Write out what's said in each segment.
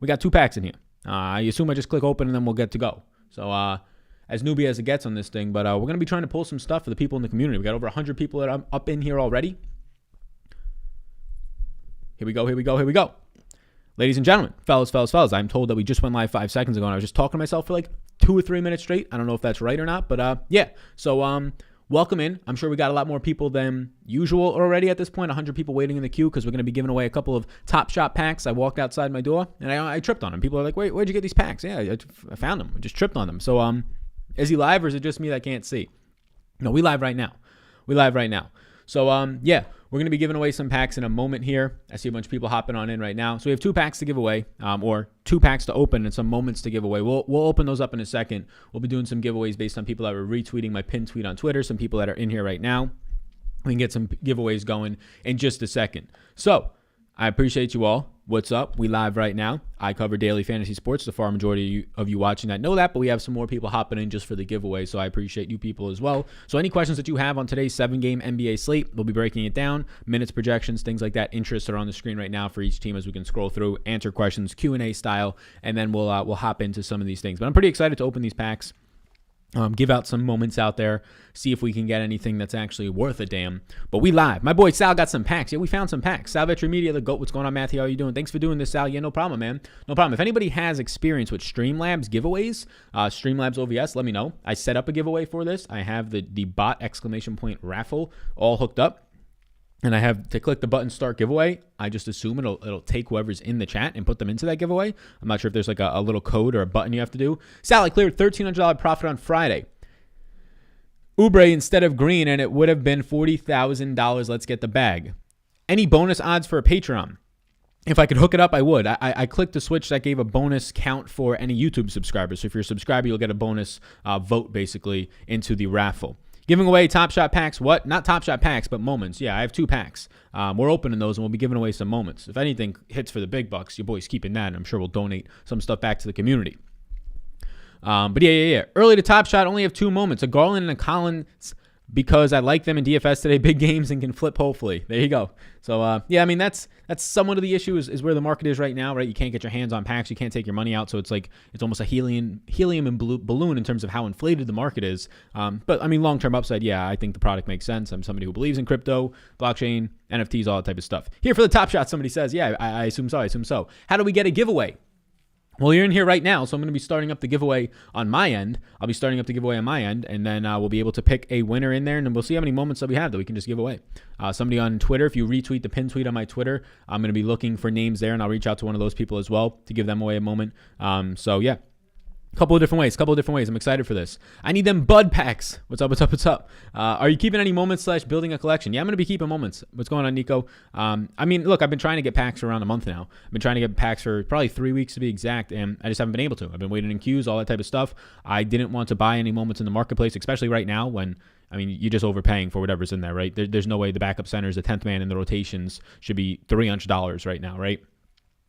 We got 2 packs in here. I assume I just click open and then we'll get to go. So as newbie as it gets on this thing, but we're going to be trying to pull some stuff for the people in the community. We got over 100 people that are up in here already. Here we go. Ladies and gentlemen, fellas, I'm told that we just went live 5 seconds ago, and I was just talking to myself for like 2 or 3 minutes straight. I don't know if that's right or not, but yeah. So welcome in. I'm sure we got a lot more people than usual already at this point. 100 people waiting in the queue because we're going to be giving away a couple of Top Shot packs. I walked outside my door and I tripped on them. People are like, "Wait, where'd you get these packs?" Yeah, I found them. I just tripped on them. So is he live or is it just me that can't see? No, we live right now. So yeah, we're going to be giving away some packs in a moment here. I see a bunch of people hopping on in right now. So we have 2 packs to give away, or 2 packs to open and some moments to give away. We'll open those up in a second. We'll be doing some giveaways based on people that were retweeting my pinned tweet on Twitter, some people that are in here right now. We can get some giveaways going in just a second. So I appreciate you all. What's up? We live right now. I cover daily fantasy sports. The far majority of you watching that know that, but we have some more people hopping in just for the giveaway, so I appreciate you people as well. So any questions that you have on today's 7-game NBA slate, we'll be breaking it down, minutes, projections, things like that. Interests are on the screen right now for each team as we can scroll through, answer questions, Q&A style, and then we'll hop into some of these things. But I'm pretty excited to open these packs. Give out some moments out there, see if we can get anything that's actually worth a damn. But we live. My boy Sal got some packs. Yeah, we found some packs. Sal Vetri Media, the GOAT. What's going on, Matthew? How are you doing? Thanks for doing this, Sal. Yeah, no problem, man. No problem. If anybody has experience with Streamlabs giveaways, Streamlabs OVS, let me know. I set up a giveaway for this. I have the bot ! Raffle all hooked up. And I have to click the button start giveaway. I just assume it'll take whoever's in the chat and put them into that giveaway. I'm not sure if there's like a little code or a button you have to do. Sal, I cleared $1,300 profit on Friday. Oubre instead of Green, and it would have been $40,000. Let's get the bag. Any bonus odds for a Patreon? If I could hook it up, I would. I clicked the switch that gave a bonus count for any YouTube subscribers. So if you're a subscriber, you'll get a bonus vote basically into the raffle. Giving away Top Shot packs. What? Not Top Shot packs, but moments. Yeah, I have 2 packs. We're opening those, and we'll be giving away some moments. If anything hits for the big bucks, your boy's keeping that, and I'm sure we'll donate some stuff back to the community. But yeah. Early to Top Shot, only have 2 moments. A Garland and a Collins, because I like them in DFS today. Big games and can flip, hopefully. There you go. So, yeah, I mean, that's somewhat of the issue is where the market is right now, right? You can't get your hands on packs. You can't take your money out. So it's like it's almost a helium and balloon in terms of how inflated the market is. But, I mean, long-term upside, yeah, I think the product makes sense. I'm somebody who believes in crypto, blockchain, NFTs, all that type of stuff. Here for the Top Shot, somebody says, yeah, I assume so. How do we get a giveaway? Well, you're in here right now, so I'm going to be starting up the giveaway on my end. I'll be starting up the giveaway on my end, and then we'll be able to pick a winner in there, and then we'll see how many moments that we have that we can just give away. Somebody on Twitter, if you retweet the pin tweet on my Twitter, I'm going to be looking for names there, and I'll reach out to one of those people as well to give them away a moment. So, yeah. Couple of different ways. I'm excited for this. I need them bud packs. What's up? Are you keeping any moments / building a collection? Yeah, I'm going to be keeping moments. What's going on, Nico? I mean, look, I've been trying to get packs for around a month now. I've been trying to get packs for probably 3 weeks to be exact, and I just haven't been able to. I've been waiting in queues, all that type of stuff. I didn't want to buy any moments in the marketplace, especially right now when, I mean, you're just overpaying for whatever's in there, right? There's no way the backup centers, the 10th man in the rotations should be $300 right now, right?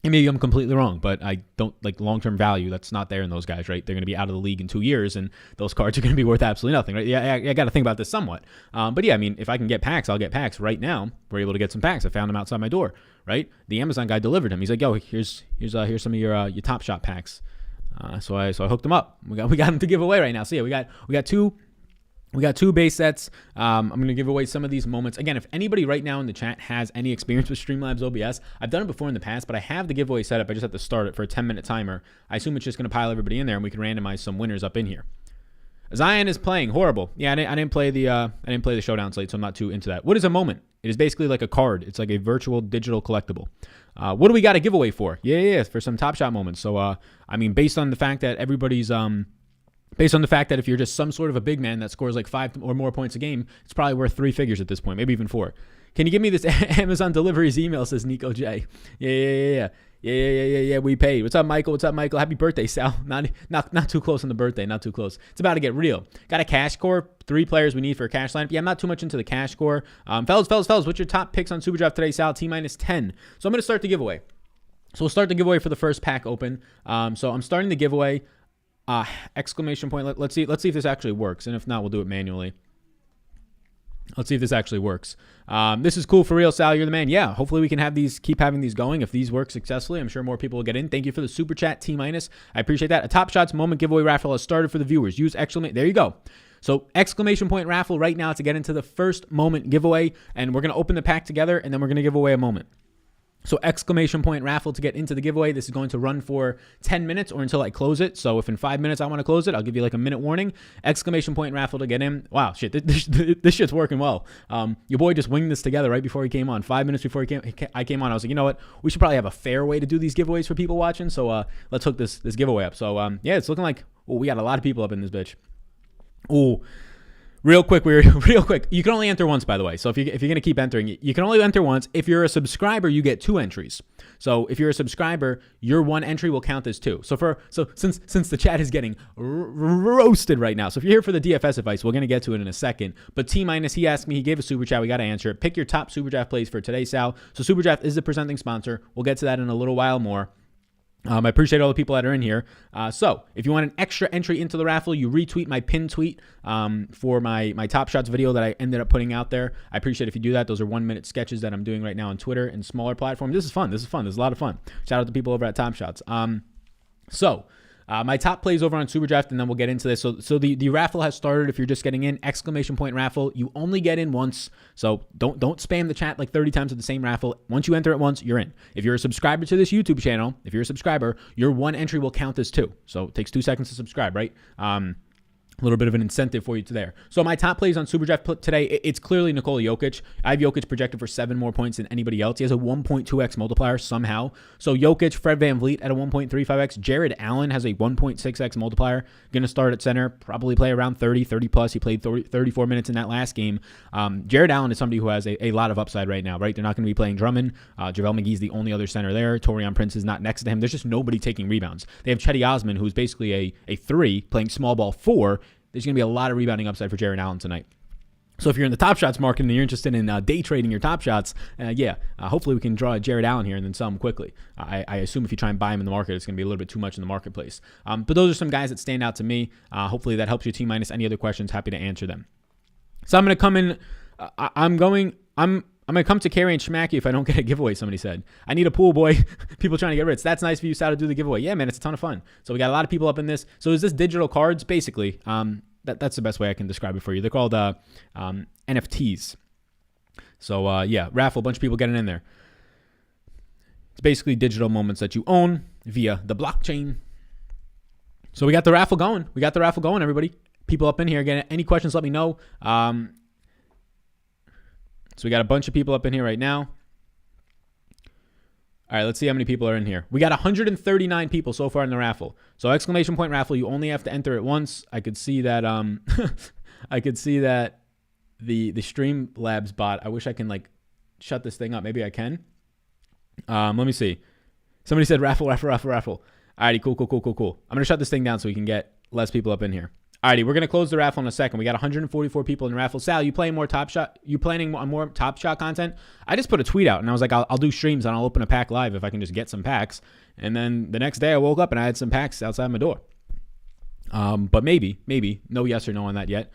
And maybe I'm completely wrong, but I don't like long-term value. That's not there in those guys, right? They're going to be out of the league in 2 years, and those cards are going to be worth absolutely nothing, right? Yeah, I got to think about this somewhat. But yeah, I mean, if I can get packs, I'll get packs. Right now, we're able to get some packs. I found them outside my door, right? The Amazon guy delivered them. He's like, "Yo, here's some of your Top Shot packs." So I hooked them up. We got them to give away right now. So yeah, we got two. We got 2 base sets. I'm going to give away some of these moments. Again, if anybody right now in the chat has any experience with Streamlabs OBS, I've done it before in the past, but I have the giveaway set up. I just have to start it for a 10-minute timer. I assume it's just going to pile everybody in there, and we can randomize some winners up in here. Zion is playing horrible. Yeah, I didn't play the showdown slate, so I'm not too into that. What is a moment? It is basically like a card. It's like a virtual digital collectible. What do we got a giveaway for? Yeah, for some Top Shot moments. So, I mean, based on the fact that if you're just some sort of a big man that scores like 5 or more points a game, it's probably worth 3 figures at this point, maybe even 4. Can you give me this Amazon deliveries email, says Nico J. Yeah, we paid. What's up, Michael? Happy birthday, Sal. Not too close on the birthday, not too close. It's about to get real. Got a cash score, 3 players we need for a cash lineup. Yeah, I'm not too much into the cash score. Fellas, what's your top picks on Superdraft today, Sal? T-10. So I'm going to start the giveaway. So we'll start the giveaway for the first pack open. So I'm starting the giveaway. Exclamation point. Let's see if this actually works, and if not, we'll do it manually. Let's see if this actually works. This is cool for real, Sal. You're the man. Yeah, hopefully we can keep having these going. If these work successfully, I'm sure more people will get in. Thank you for the super chat, T-. I appreciate that. A Top Shots moment giveaway raffle has started for the viewers. Use exclamation. There you go. So exclamation point raffle right now to get into the first moment giveaway. And we're going to open the pack together, and then we're going to give away a moment. So exclamation point raffle to get into the giveaway. This is going to run for 10 minutes or until I close it. So if in 5 minutes I want to close it, I'll give you like a minute warning. Exclamation point raffle to get in. Wow, shit, this shit's working well. Your boy just winged this together right before he came on. 5 minutes before I came on, I was like, you know what? We should probably have a fair way to do these giveaways for people watching. So let's hook this giveaway up. So yeah, it's looking like we got a lot of people up in this bitch. Ooh. Real quick. You can only enter once, by the way. So if you're going to keep entering, you can only enter once. If you're a subscriber, you get 2 entries. So if you're a subscriber, your 1 entry will count as 2. So since the chat is getting roasted right now. So if you're here for the DFS advice, we're going to get to it in a second. But T-, he asked me, he gave a super chat. We got to answer it. Pick your top super draft plays for today, Sal. So super draft is the presenting sponsor. We'll get to that in a little while more. I appreciate all the people that are in here. So if you want an extra entry into the raffle, you retweet my pinned tweet for my Top Shots video that I ended up putting out there. I appreciate if you do that. Those are 1-minute sketches that I'm doing right now on Twitter and smaller platforms. This is fun. This is a lot of fun. Shout out to people over at Top Shots. My top plays over on Superdraft, and then we'll get into this. So the raffle has started. If you're just getting in, exclamation point raffle. You only get in once, so don't spam the chat like 30 times with the same raffle. Once you enter it once, you're in. If you're a subscriber to this YouTube channel, if you're a subscriber, your 1 entry will count as 2. So it takes 2 seconds to subscribe, right? A little bit of an incentive for you to there. So my top plays on Superdraft today, it's clearly Nikola Jokic. I have Jokic projected for 7 more points than anybody else. He has a 1.2x multiplier somehow. So Jokic, Fred VanVleet at a 1.35x. Jared Allen has a 1.6x multiplier. Going to start at center, probably play around 30 plus. He played 34 minutes in that last game. Jared Allen is somebody who has a lot of upside right now, right? They're not going to be playing Drummond. JaVale McGee's the only other center there. Taurean Prince is not next to him. There's just nobody taking rebounds. They have Chetty Osman, who's basically a 3 playing small ball 4. There's going to be a lot of rebounding upside for Jared Allen tonight. So if you're in the Top Shots market and you're interested in day trading your Top Shots, hopefully we can draw Jared Allen here and then sell him quickly. I assume if you try and buy him in the market, it's going to be a little bit too much in the marketplace. But those are some guys that stand out to me. Hopefully that helps you, T-. Any other questions, happy to answer them. So I'm going to come in. I'm going to come to Carrie and Schmack you if I don't get a giveaway, somebody said. I need a pool, boy. People trying to get rich. That's nice for you, Sal, to do the giveaway. Yeah, man, it's a ton of fun. So we got a lot of people up in this. So is this digital cards? Basically, that's the best way I can describe it for you. They're called NFTs. So, raffle, a bunch of people getting in there. It's basically digital moments that you own via the blockchain. So we got the raffle going. Everybody. People up in here. Again, any questions, let me know. So we got a bunch of people up in here right now. All right, let's see how many people are in here. We got 139 people so far in the raffle. So exclamation point raffle, you only have to enter it once. I could see that the Streamlabs bot, I wish I can like shut this thing up. Maybe I can. Let me see. Somebody said raffle. Alrighty, cool. I'm going to shut this thing down so we can get less people up in here. Alrighty, we're going to close the raffle in a second. We got 144 people in the raffle. Sal, you playing more Top Shot? You planning on more Top Shot content? I just put a tweet out and I was like, I'll do streams and I'll open a pack live if I can just get some packs. And then the next day I woke up and I had some packs outside my door. But maybe. No yes or no on that yet.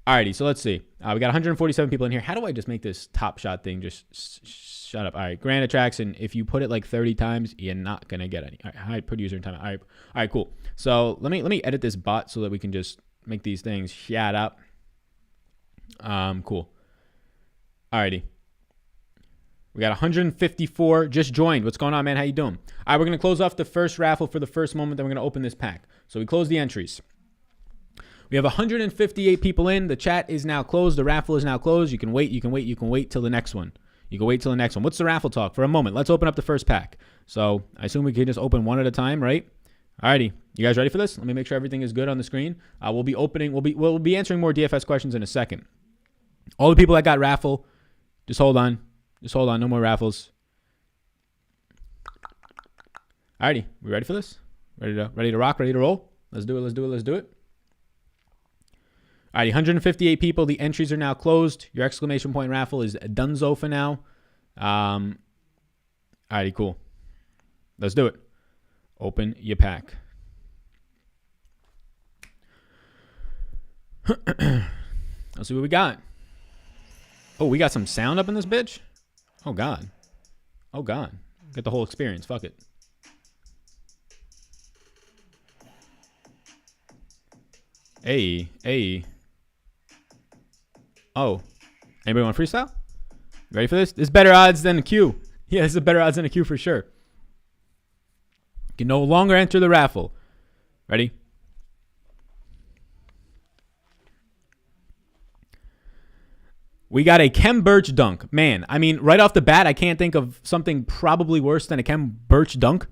Alrighty, so let's see. We got 147 people in here. How do I just make this Top Shot thing just shut up? All right, Grand Attraction. If you put it like 30 times, you're not going to get any. All right, hide producer in time. All right, cool. So let me edit this bot so that we can just make these things shut up. Cool. Alrighty. We got 154 just joined. What's going on, man? How you doing? All right, we're going to close off the first raffle for the first moment. Then we're going to open this pack. So we close the entries. We have 158 people in. The chat is now closed. The raffle is now closed. You can wait till the next one. What's the raffle talk for a moment? Let's open up the first pack. So I assume we can just open one at a time, right? Alrighty. You guys ready for this? Let me make sure everything is good on the screen. We'll be answering more DFS questions in a second. All the people that got raffle, just hold on. No more raffles. Alrighty. We ready for this? Ready to rock? Ready to roll? Let's do it. All right, 158 people. The entries are now closed. Your exclamation point raffle is donezo for now. All righty, cool. Let's do it. Open your pack. Let's see what we got. Oh, we got some sound up in this bitch? Oh, God. Oh, God. Get the whole experience. Fuck it. Hey. Oh. Anybody want freestyle? You ready for this? This is better odds than a Q. Yeah, this is better odds than a Q for sure. You can no longer enter the raffle. Ready? We got a Kem Birch dunk. Man, I mean, right off the bat, I can't think of something probably worse than a Kem Birch dunk.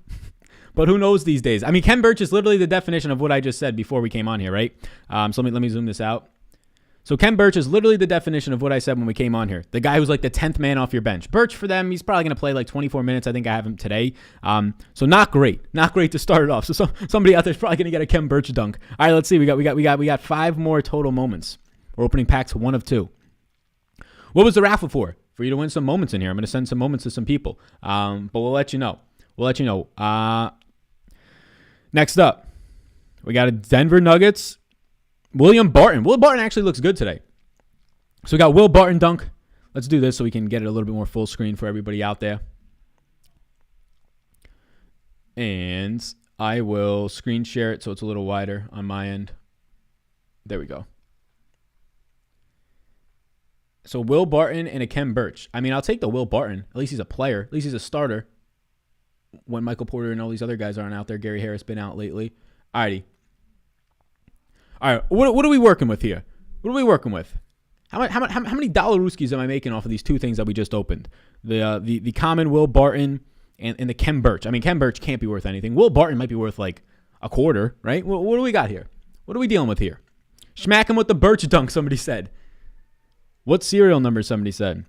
But who knows these days? I mean, Kem Birch is literally the definition of what I just said before we came on here, right? So let me zoom this out. So Kem Birch is literally the definition of what I said when we came on here. The guy who's like the 10th man off your bench. Birch for them, he's probably going to play like 24 minutes. I think I have him today. So not great. Not great to start it off. So somebody out there's probably going to get a Kem Birch dunk. All right, let's see. We got 5 more total moments. We're opening packs 1 of 2. What was the raffle for? For you to win some moments in here. I'm going to send some moments to some people. But we'll let you know. Next up, we got a Denver Nuggets. William Barton. Will Barton actually looks good today. So we got Will Barton dunk. Let's do this so we can get it a little bit more full screen for everybody out there. And I will screen share it so it's a little wider on my end. There we go. So Will Barton and a Kem Birch. I mean, I'll take the Will Barton. At least he's a player. At least he's a starter. When Michael Porter and all these other guys aren't out there. Gary Harris been out lately. Alrighty. All right. What are we working with here? What are we working with? How many dollar rooskies am I making off of these 2 things that we just opened? The common Will Barton and the Kem Birch. I mean, Kem Birch can't be worth anything. Will Barton might be worth like a quarter, right? What do we got here? What are we dealing with here? Smack him with the Birch dunk, somebody said. What serial number, somebody said?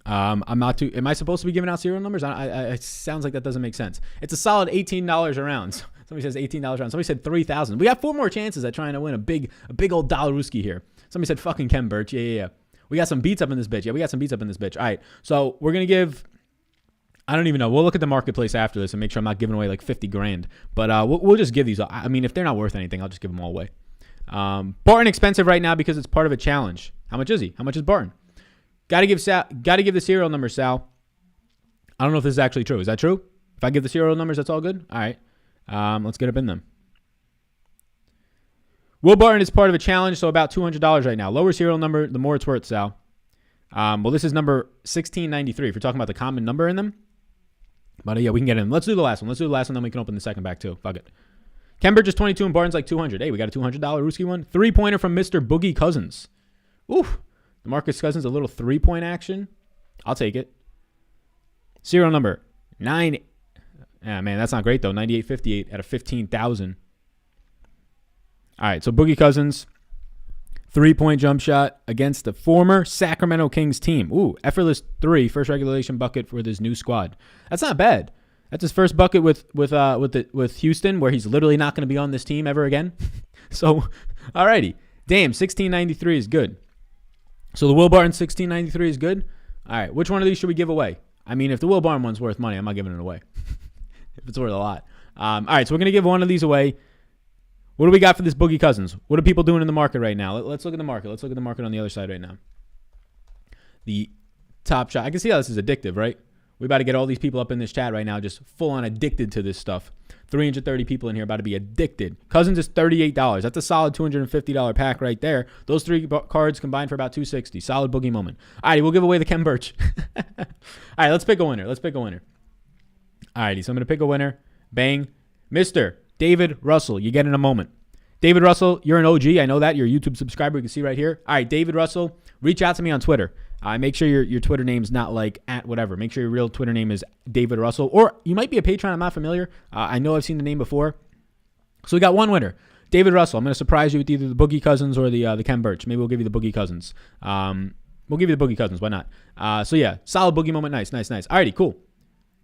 I'm not too. Am I supposed to be giving out serial numbers? It sounds like that doesn't make sense. It's a solid $18 a round. Somebody says $18 a round. Somebody said 3,000. We got 4 more chances at trying to win a big old dollar rooski here. Somebody said fucking Kem Birch. Yeah. We got some beats up in this bitch. All right. So we're gonna give. I don't even know. We'll look at the marketplace after this and make sure I'm not giving away like 50 grand. But we'll just give these. I mean, if they're not worth anything, I'll just give them all away. Barton expensive right now because it's part of a challenge. How much is he? How much is Barton? Got to give the serial number, Sal. I don't know if this is actually true. Is that true? If I give the serial numbers, that's all good? All right. Let's get up in them. Will Barton is part of a challenge, so about $200 right now. Lower serial number, the more it's worth, Sal. Well, this is number 1693 if you're talking about the common number in them. But yeah, we can get in. Let's do the last one. Then we can open the second back too. Fuck it. Kem Birch is 22 and Barton's like 200. Hey, we got a $200 Rooski one. 3-pointer from Mr. Boogie Cousins. Oof. DeMarcus Cousins, a little 3-point action. I'll take it. Serial number 9. Yeah, man, that's not great though. 9858 out of 15,000. All right, so Boogie Cousins, 3-point jump shot against the former Sacramento Kings team. Ooh, effortless 3, first regulation bucket for this new squad. That's not bad. That's his first bucket with Houston, where he's literally not going to be on this team ever again. So, alrighty. Damn, 1693 is good. So the Will Barton 1693 is good. All right, which one of these should we give away? I mean, if the Will Barton one's worth money, I'm not giving it away. If it's worth a lot. All right, so we're going to give one of these away. What do we got for this Boogie Cousins? What are people doing in the market right now? Let's look at the market. Let's look at the market on the other side right now. The top shot. I can see how this is addictive, right? We about to get all these people up in this chat right now just full on addicted to this stuff. 330 people in here about to be addicted. Cousins is $38. That's a solid $250 pack right there. Those 3 cards combined for about $260. Solid boogie moment. All right, we'll give away the Kem Birch. All right, let's pick a winner. All righty, so I'm going to pick a winner. Bang. Mr. David Russell, you get in a moment. David Russell, you're an OG. I know that. You're a YouTube subscriber. You can see right here. All right, David Russell, reach out to me on Twitter. Make sure your Twitter name's not like at whatever. Make sure your real Twitter name is David Russell. Or you might be a patron. I'm not familiar. I know I've seen the name before. So we got one winner. David Russell. I'm going to surprise you with either the Boogie Cousins or the Kem Birch. Maybe we'll give you the Boogie Cousins. We'll give you the Boogie Cousins. Why not? So yeah, solid boogie moment. Nice. Alrighty, cool.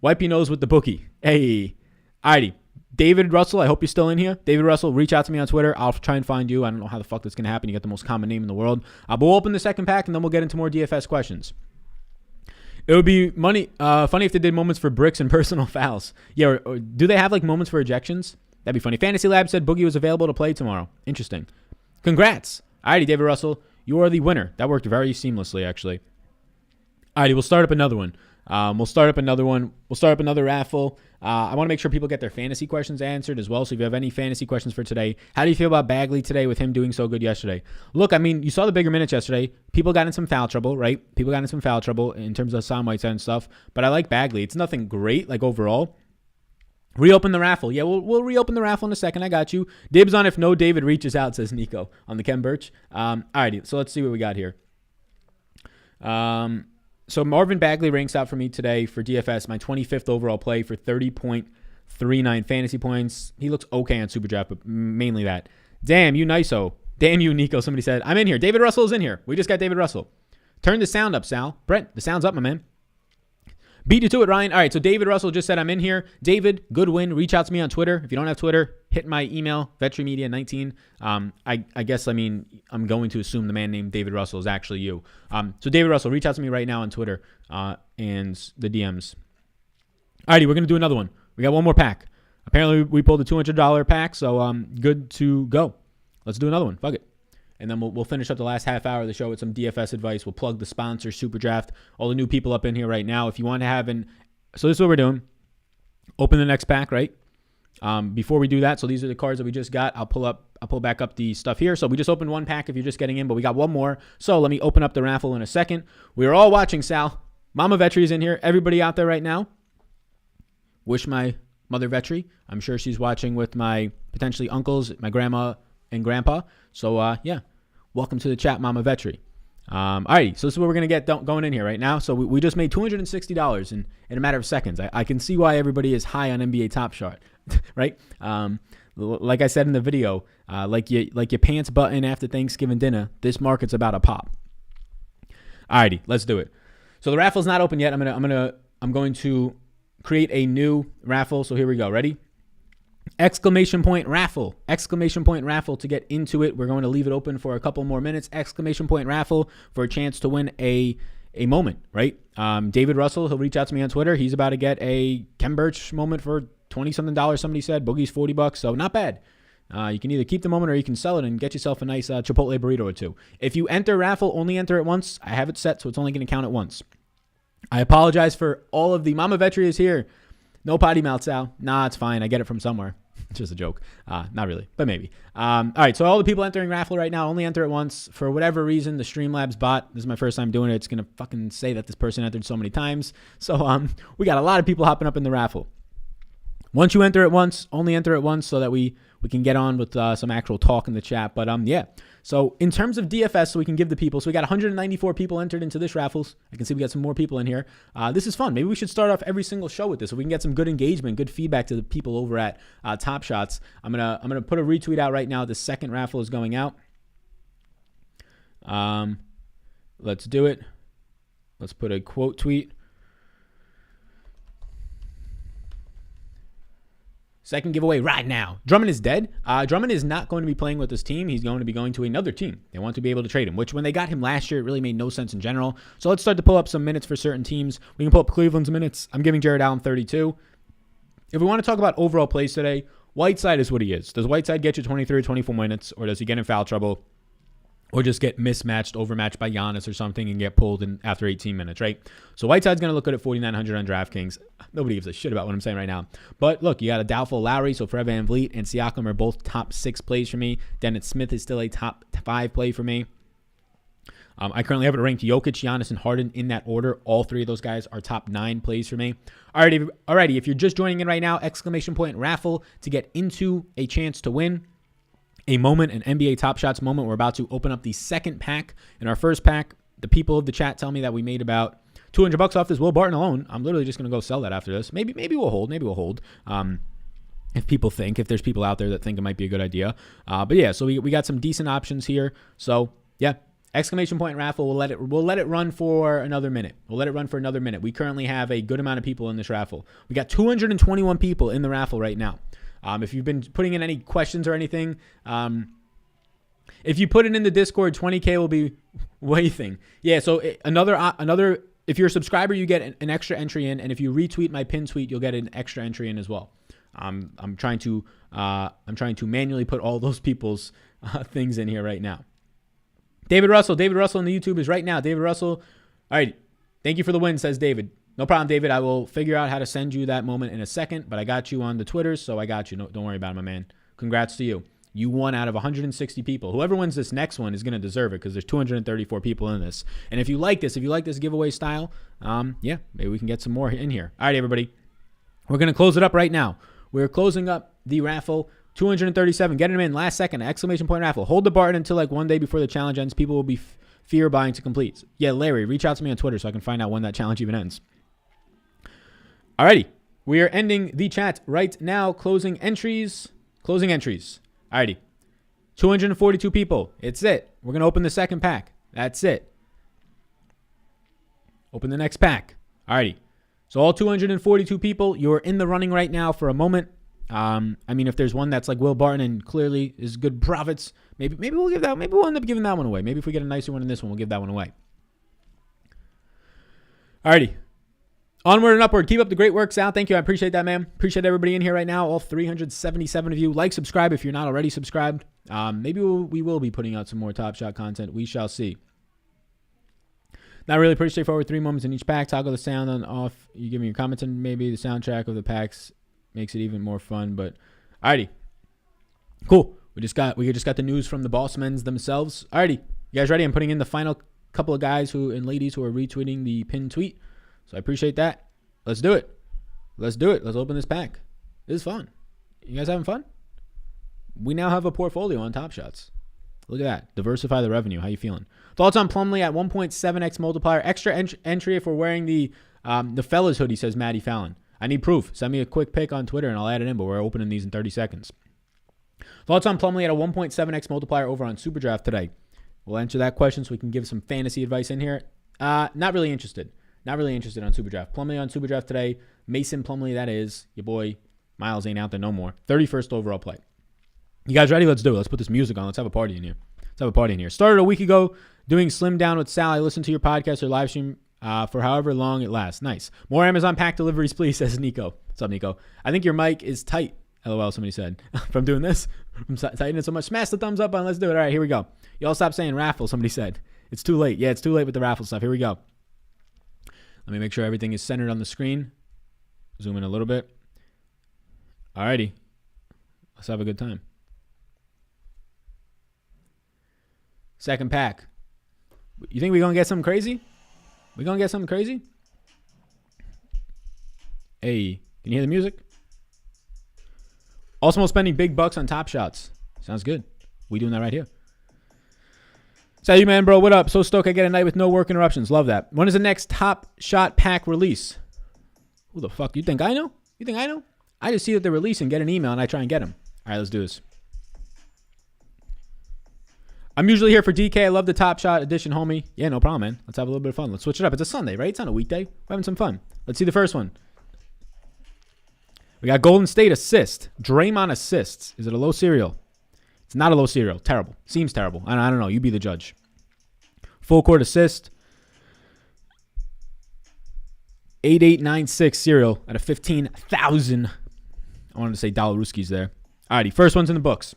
Wipe your nose with the bookie. Hey. Alrighty. David Russell, I hope you're still in here. David Russell, reach out to me on Twitter. I'll try and find you. I don't know how the fuck that's going to happen. You got the most common name in the world. But we'll open the second pack, and then we'll get into more DFS questions. It would be funny if they did moments for bricks and personal fouls. Yeah, or do they have like moments for ejections? That'd be funny. Fantasy Lab said Boogie was available to play tomorrow. Interesting. Congrats. Alrighty, David Russell. You are the winner. That worked very seamlessly, actually. Alrighty, we'll start up another one. We'll start up another raffle. I want to make sure people get their fantasy questions answered as well. So if you have any fantasy questions for today, how do you feel about Bagley today with him doing so good yesterday? Look, I mean, you saw the bigger minutes yesterday. People got in some foul trouble, right? People got in some foul trouble in terms of Sam Whiteside and stuff. But I like Bagley. It's nothing great, like overall. Reopen the raffle. Yeah, we'll reopen the raffle in a second. I got you. Dibs on if no David reaches out, says Nico on the Ken Birch. Alrighty, so let's see what we got here. So Marvin Bagley ranks out for me today for DFS, my 25th overall play for 30.39 fantasy points. He looks okay on Superdraft, but mainly that. Damn you, Niso. Damn you, Nico. Somebody said, I'm in here. David Russell is in here. We just got David Russell. Turn the sound up, Sal. Brent, the sound's up, my man. Beat you to it, Ryan. All right, so David Russell just said I'm in here. David, good win. Reach out to me on Twitter. If you don't have Twitter, hit my email, vetrimedia19. I guess, I mean, I'm going to assume the man named David Russell is actually you. So David Russell, reach out to me right now on Twitter and the DMs. All righty, we're going to do another one. We got one more pack. Apparently, we pulled a $200 pack, so good to go. Let's do another one. Fuck it. And then we'll finish up the last half hour of the show with some DFS advice. We'll plug the sponsor, Superdraft, all the new people up in here right now. If you want to have so this is what we're doing. Open the next pack, right? Before we do that, so these are the cards that we just got. I'll pull back up the stuff here. So we just opened one pack if you're just getting in, but we got one more. So let me open up the raffle in a second. We are all watching, Sal. Mama Vetri is in here. Everybody out there right now. Wish my mother Vetri. I'm sure she's watching with my potentially uncles, my grandma, and grandpa. So yeah, welcome to the chat, Mama Vetri. Alrighty, so this is what we're gonna get going in here right now. So we just made $260 in a matter of seconds. I can see why everybody is high on NBA Top Shot, right? Like I said in the video, like your pants button after Thanksgiving dinner, this market's about to pop. Alrighty, let's do it. So the raffle's not open yet. I'm going to create a new raffle. So here we go. Ready? Exclamation point raffle to get into it. We're going to leave it open for a couple more minutes. Exclamation point raffle for a chance to win a moment, right? David Russell, he'll reach out to me on Twitter. He's about to get a Ken Birch moment for $20-something. Somebody said Boogie's $40, so not bad. You can either keep the moment or you can sell it and get yourself a nice Chipotle burrito or two. If you enter raffle, only enter it once. I have it set, so it's only going to count it once. I apologize for all of the Mama Vetri is here. No potty mouth, Sal. Nah, it's fine. I get it from somewhere. It's just a joke. Not really, but maybe. All right, so all the people entering raffle right now, only enter it once. For whatever reason, the Streamlabs bot, this is my first time doing it. It's going to fucking say that this person entered so many times. So we got a lot of people hopping up in the raffle. Once you enter it once, only enter it once so that we can get on with some actual talk in the chat. But yeah. So in terms of DFS, so we can give the people, so we got 194 people entered into this raffles. I can see we got some more people in here. This is fun. Maybe we should start off every single show with this so we can get some good engagement, good feedback to the people over at Top Shots. I'm gonna put a retweet out right now. The second raffle is going out. Let's do it. Let's put a quote tweet. Second giveaway right now. Drummond is dead. Drummond is not going to be playing with this team. He's going to be going to another team. They want to be able to trade him, which when they got him last year, it really made no sense in general. So let's start to pull up some minutes for certain teams. We can pull up Cleveland's minutes. I'm giving Jared Allen 32. If we want to talk about overall plays today, Whiteside is what he is. Does Whiteside get you 23 or 24 minutes, or does he get in foul trouble? Or just get mismatched, overmatched by Giannis or something and get pulled in after 18 minutes, right? So Whiteside's going to look good at 4,900 on DraftKings. Nobody gives a shit about what I'm saying right now. But look, you got a doubtful Lowry, so Fred VanVleet and Siakam are both top 6 plays for me. Dennis Smith is still a top 5 play for me. I currently have it ranked Jokic, Giannis, and Harden in that order. All 3 of those guys are top 9 plays for me. Alrighty, if you're just joining in right now, exclamation point raffle to get into a chance to win a moment, an NBA Top Shots moment. We're about to open up the second pack. In our first pack, the people of the chat tell me that we made about $200 off this Will Barton alone. I'm literally just going to go sell that after this. Maybe we'll hold. If there's people out there that think it might be a good idea. But yeah, so we got some decent options here. So yeah, exclamation point raffle. We'll let it run for another minute. We currently have a good amount of people in this raffle. We got 221 people in the raffle right now. If you've been putting in any questions or anything, if you put it in the Discord, 20K will be waiting. Yeah, so another. If you're a subscriber, you get an extra entry in, and if you retweet my pin tweet, you'll get an extra entry in as well. I'm trying to manually put all those people's things in here right now. David Russell in the YouTube is right now. David Russell. All right. Thank you for the win, says David. No problem, David. I will figure out how to send you that moment in a second, but I got you on the Twitters, so I got you. No, don't worry about it, my man. Congrats to you. You won out of 160 people. Whoever wins this next one is going to deserve it because there's 234 people in this. And if you like this giveaway style, yeah, maybe we can get some more in here. All right, everybody. We're going to close it up right now. We're closing up the raffle. 237. Get them in last second. Exclamation point raffle. Hold the Barton until like one day before the challenge ends. People will be fear buying to complete. Yeah, Larry, reach out to me on Twitter so I can find out when that challenge even ends. Alrighty. We are ending the chat right now. Closing entries. Alrighty. 242 people. It's it. We're going to open the second pack. That's it. Open the next pack. Alrighty. So all 242 people, you're in the running right now for a moment. I mean, if there's one that's like Will Barton and clearly is good profits, maybe we'll give that. Maybe we'll end up giving that one away. Maybe if we get a nicer one than this one, we'll give that one away. Alrighty. Onward and upward. Keep up the great work, Sal. Thank you. I appreciate that, man. Appreciate everybody in here right now. All 377 of you. Like, subscribe if you're not already subscribed. Maybe we will be putting out some more Top Shot content. We shall see. Not really pretty straightforward. 3 moments in each pack. Toggle the sound on off. You give me your comments and maybe the soundtrack of the packs makes it even more fun. But alrighty. Cool. We just got the news from the Bossmans themselves. Alrighty. You guys ready? I'm putting in the final couple of guys and ladies who are retweeting the pinned tweet. So I appreciate that. Let's do it. Let's open this pack. This is fun. You guys having fun? We now have a portfolio on Top Shots. Look at that. Diversify the revenue. How you feeling? Thoughts on Plumlee at 1.7x multiplier. Extra entry if we're wearing the fellas hoodie, says Maddie Fallon. I need proof. Send me a quick pic on Twitter and I'll add it in, but we're opening these in 30 seconds. Thoughts on Plumlee at a 1.7x multiplier over on Superdraft today. We'll answer that question so we can give some fantasy advice in here. Not really interested. Not really interested on Superdraft. Plumlee on Superdraft today. Mason Plumlee, that is. Your boy Miles ain't out there no more. 31st overall play. You guys ready? Let's do it. Let's put this music on. Let's have a party in here. Started a week ago doing Slim Down with Sal. I listened to your podcast or live stream for however long it lasts. Nice. More Amazon pack deliveries, please, says Nico. What's up, Nico? I think your mic is tight. LOL, somebody said. From doing this. From tightening it so much. Smash the thumbs up on. Let's do it. All right, here we go. Y'all stop saying raffle, somebody said. It's too late. Yeah, it's too late with the raffle stuff. Here we go. Let me make sure everything is centered on the screen. Zoom in a little bit. Alrighty. Let's have a good time. Second pack. You think we're going to get something crazy? We going to get something crazy? Hey, can you hear the music? Also spending big bucks on Top Shots. Sounds good. We doing that right here. Salut, man, bro. What up? So stoked I get a night with no work interruptions. Love that. When is the next Top Shot pack release? Who the fuck? You think I know? I just see that they're releasing, get an email, and I try and get them. All right, let's do this. I'm usually here for DK. I love the Top Shot edition, homie. Yeah, no problem, man. Let's have a little bit of fun. Let's switch it up. It's a Sunday, right? It's not a weekday. We're having some fun. Let's see the first one. We got Golden State assist. Draymond assists. Is it a low serial? It's not a low serial. Terrible. Seems terrible. I don't know. You be the judge. Full court assist. 8896 serial out of 15,000. I wanted to say Dalaruski's there. Alrighty. First one's in the books.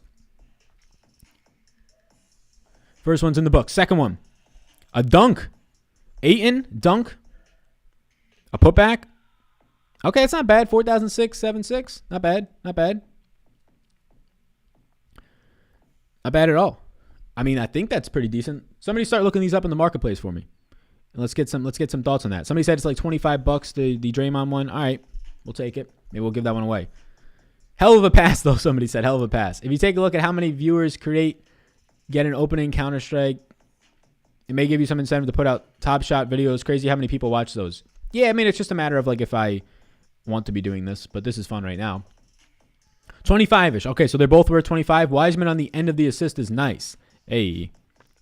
Second one. A dunk. Ayton. Dunk. A putback. Okay, it's not bad. 4,676. Not bad. Not bad at all. I mean, I think that's pretty decent. Somebody start looking these up in the marketplace for me. And let's get some thoughts on that. Somebody said it's like $25, the Draymond one. All right, we'll take it. Maybe we'll give that one away. Hell of a pass, though, somebody said. Hell of a pass. If you take a look at how many viewers get an opening Counter-Strike, it may give you some incentive to put out Top Shot videos. Crazy how many people watch those. Yeah, I mean, it's just a matter of like if I want to be doing this, but this is fun right now. 25-ish. Okay, so they're both worth 25. Wiseman on the end of the assist is nice. Hey.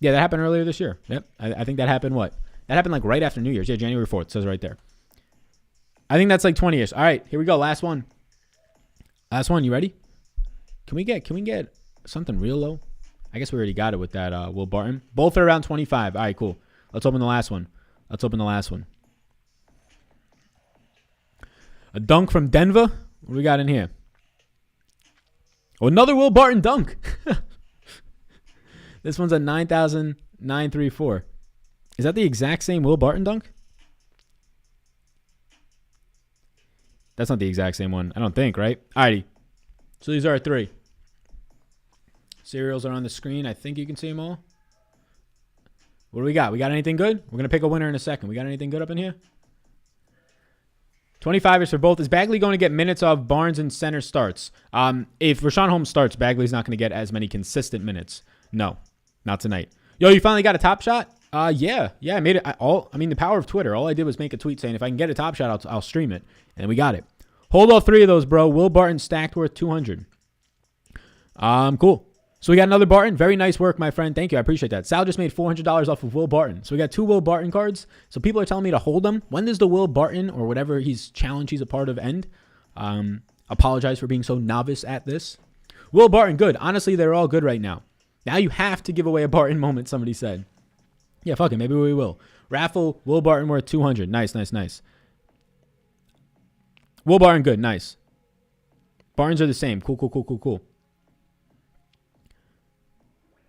Yeah, that happened earlier this year. Yep. I think that happened what? That happened like right after New Year's. Yeah, January 4th. Says right there. I think that's like 20-ish. All right, here we go. Last one. You ready? Can we get something real low? I guess we already got it with that Will Barton. Both are around 25. All right, cool. Let's open the last one. A dunk from Denver. What do we got in here? Oh, another Will Barton dunk. This one's a 9,934. Is that the exact same Will Barton dunk? That's not the exact same one. I don't think, right? Alrighty. So these are our 3. Cereals are on the screen. I think you can see them all. What do we got? We got anything good? We're going to pick a winner in a second. We got anything good up in here? 25ers for both. Is Bagley going to get minutes off Barnes and center starts? If Rashawn Holmes starts, Bagley's not going to get as many consistent minutes. No, not tonight. Yo, you finally got a top shot? Yeah, I made it. The power of Twitter. All I did was make a tweet saying if I can get a top shot, I'll stream it, and we got it. Hold all 3 of those, bro. Will Barton stacked worth 200. Cool. So we got another Barton. Very nice work, my friend. Thank you. I appreciate that. Sal just made $400 off of Will Barton. So we got 2 Will Barton cards. So people are telling me to hold them. When does the Will Barton or whatever he's a part of end? Apologize for being so novice at this. Will Barton, good. Honestly, they're all good right now. Now you have to give away a Barton moment, somebody said. Yeah, fuck it. Maybe we will. Raffle, Will Barton worth 200. Nice. Will Barton, good. Nice. Bartons are the same. Cool.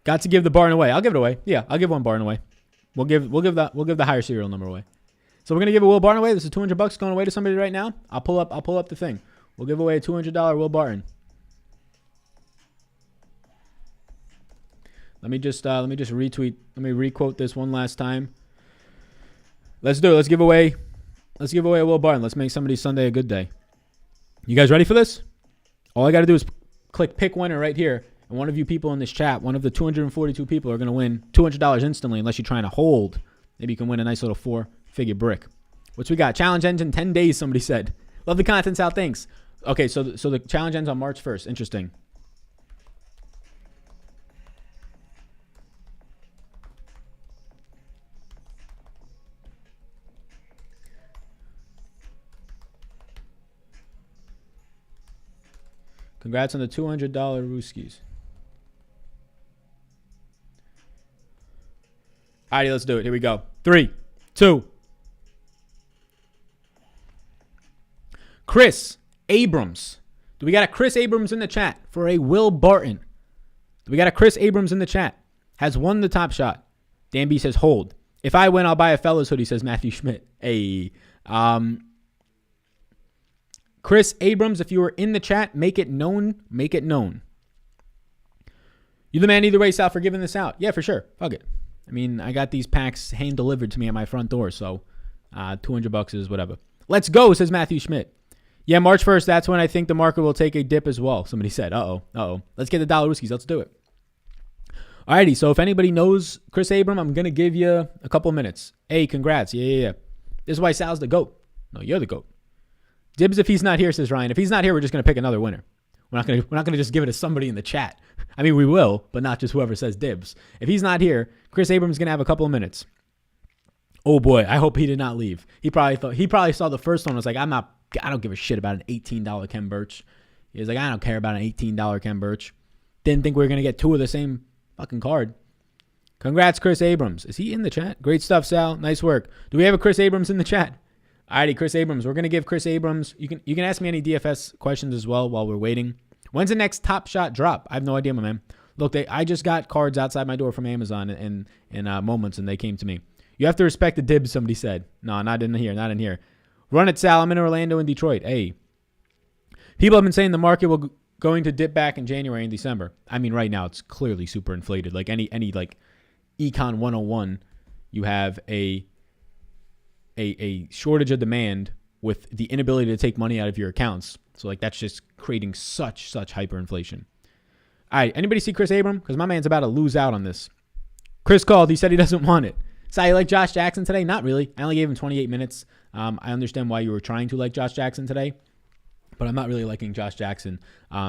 Got to give the Barton away. I'll give it away. Yeah, I'll give one Barton away. We'll give the higher serial number away. So we're gonna give a Will Barton away. This is $200 going away to somebody right now. I'll pull up the thing. We'll give away a $200 Will Barton. Let me just retweet. Let me requote this one last time. Let's do it. Let's give away a Will Barton. Let's make somebody's Sunday a good day. You guys ready for this? All I got to do is click pick winner right here. And one of you people in this chat, one of the 242 people are going to win $200 instantly unless you're trying to hold. Maybe you can win a nice little 4-figure brick. What's we got? Challenge ends in 10 days, somebody said. Love the content, Sal. Thanks. Okay, so the challenge ends on March 1st. Interesting. Congrats on the $200 Rooskies. Alrighty, let's do it. Here we go. 3, 2. Chris Abrams. Do we got a Chris Abrams in the chat for a Will Barton? Do we got a Chris Abrams in the chat? Has won the top shot. Dan B says hold. If I win, I'll buy a fellas hoodie, says Matthew Schmidt. Hey. Chris Abrams, if you were in the chat, make it known. Make it known. You the man either way, Sal, for giving this out. Yeah, for sure. Fuck it. I mean, I got these packs hand delivered to me at my front door, so $200 is whatever. Let's go, says Matthew Schmidt. Yeah, March 1st, that's when I think the market will take a dip as well. Somebody said, uh-oh. Let's get the dollar Rooskies. Let's do it. Alrighty, so if anybody knows Chris Abram, I'm going to give you a couple minutes. Hey, congrats. Yeah. This is why Sal's the GOAT. No, you're the GOAT. Dibs if he's not here, says Ryan. If he's not here, we're just going to pick another winner. We're not going to just give it to somebody in the chat. I mean, we will, but not just whoever says dibs. If he's not here, Chris Abrams is going to have a couple of minutes. Oh boy, I hope he did not leave. He probably saw the first one and was like, I don't give a shit about an $18 Ken Birch. He was like, I don't care about an $18 Ken Birch. Didn't think we were going to get 2 of the same fucking card. Congrats, Chris Abrams. Is he in the chat? Great stuff, Sal. Nice work. Do we have a Chris Abrams in the chat? Alrighty, Chris Abrams. We're going to give Chris Abrams. You can ask me any DFS questions as well while we're waiting. When's the next Top Shot drop? I have no idea, my man. Look, I just got cards outside my door from Amazon in moments, and they came to me. You have to respect the dibs, somebody said. No, not in here. Run it, Sal. I'm in Orlando and Detroit. Hey. People have been saying the market will going to dip back in January and December. I mean, right now it's clearly super inflated. Like any like Econ 101, you have a shortage of demand with the inability to take money out of your accounts. So like that's just creating such hyperinflation. All right, anybody see Chris Abram? Because my man's about to lose out on this. Chris called. He said he doesn't want it. So you like Josh Jackson today? Not really. I only gave him 28 minutes. I understand why you were trying to like Josh Jackson today, but I'm not really liking Josh Jackson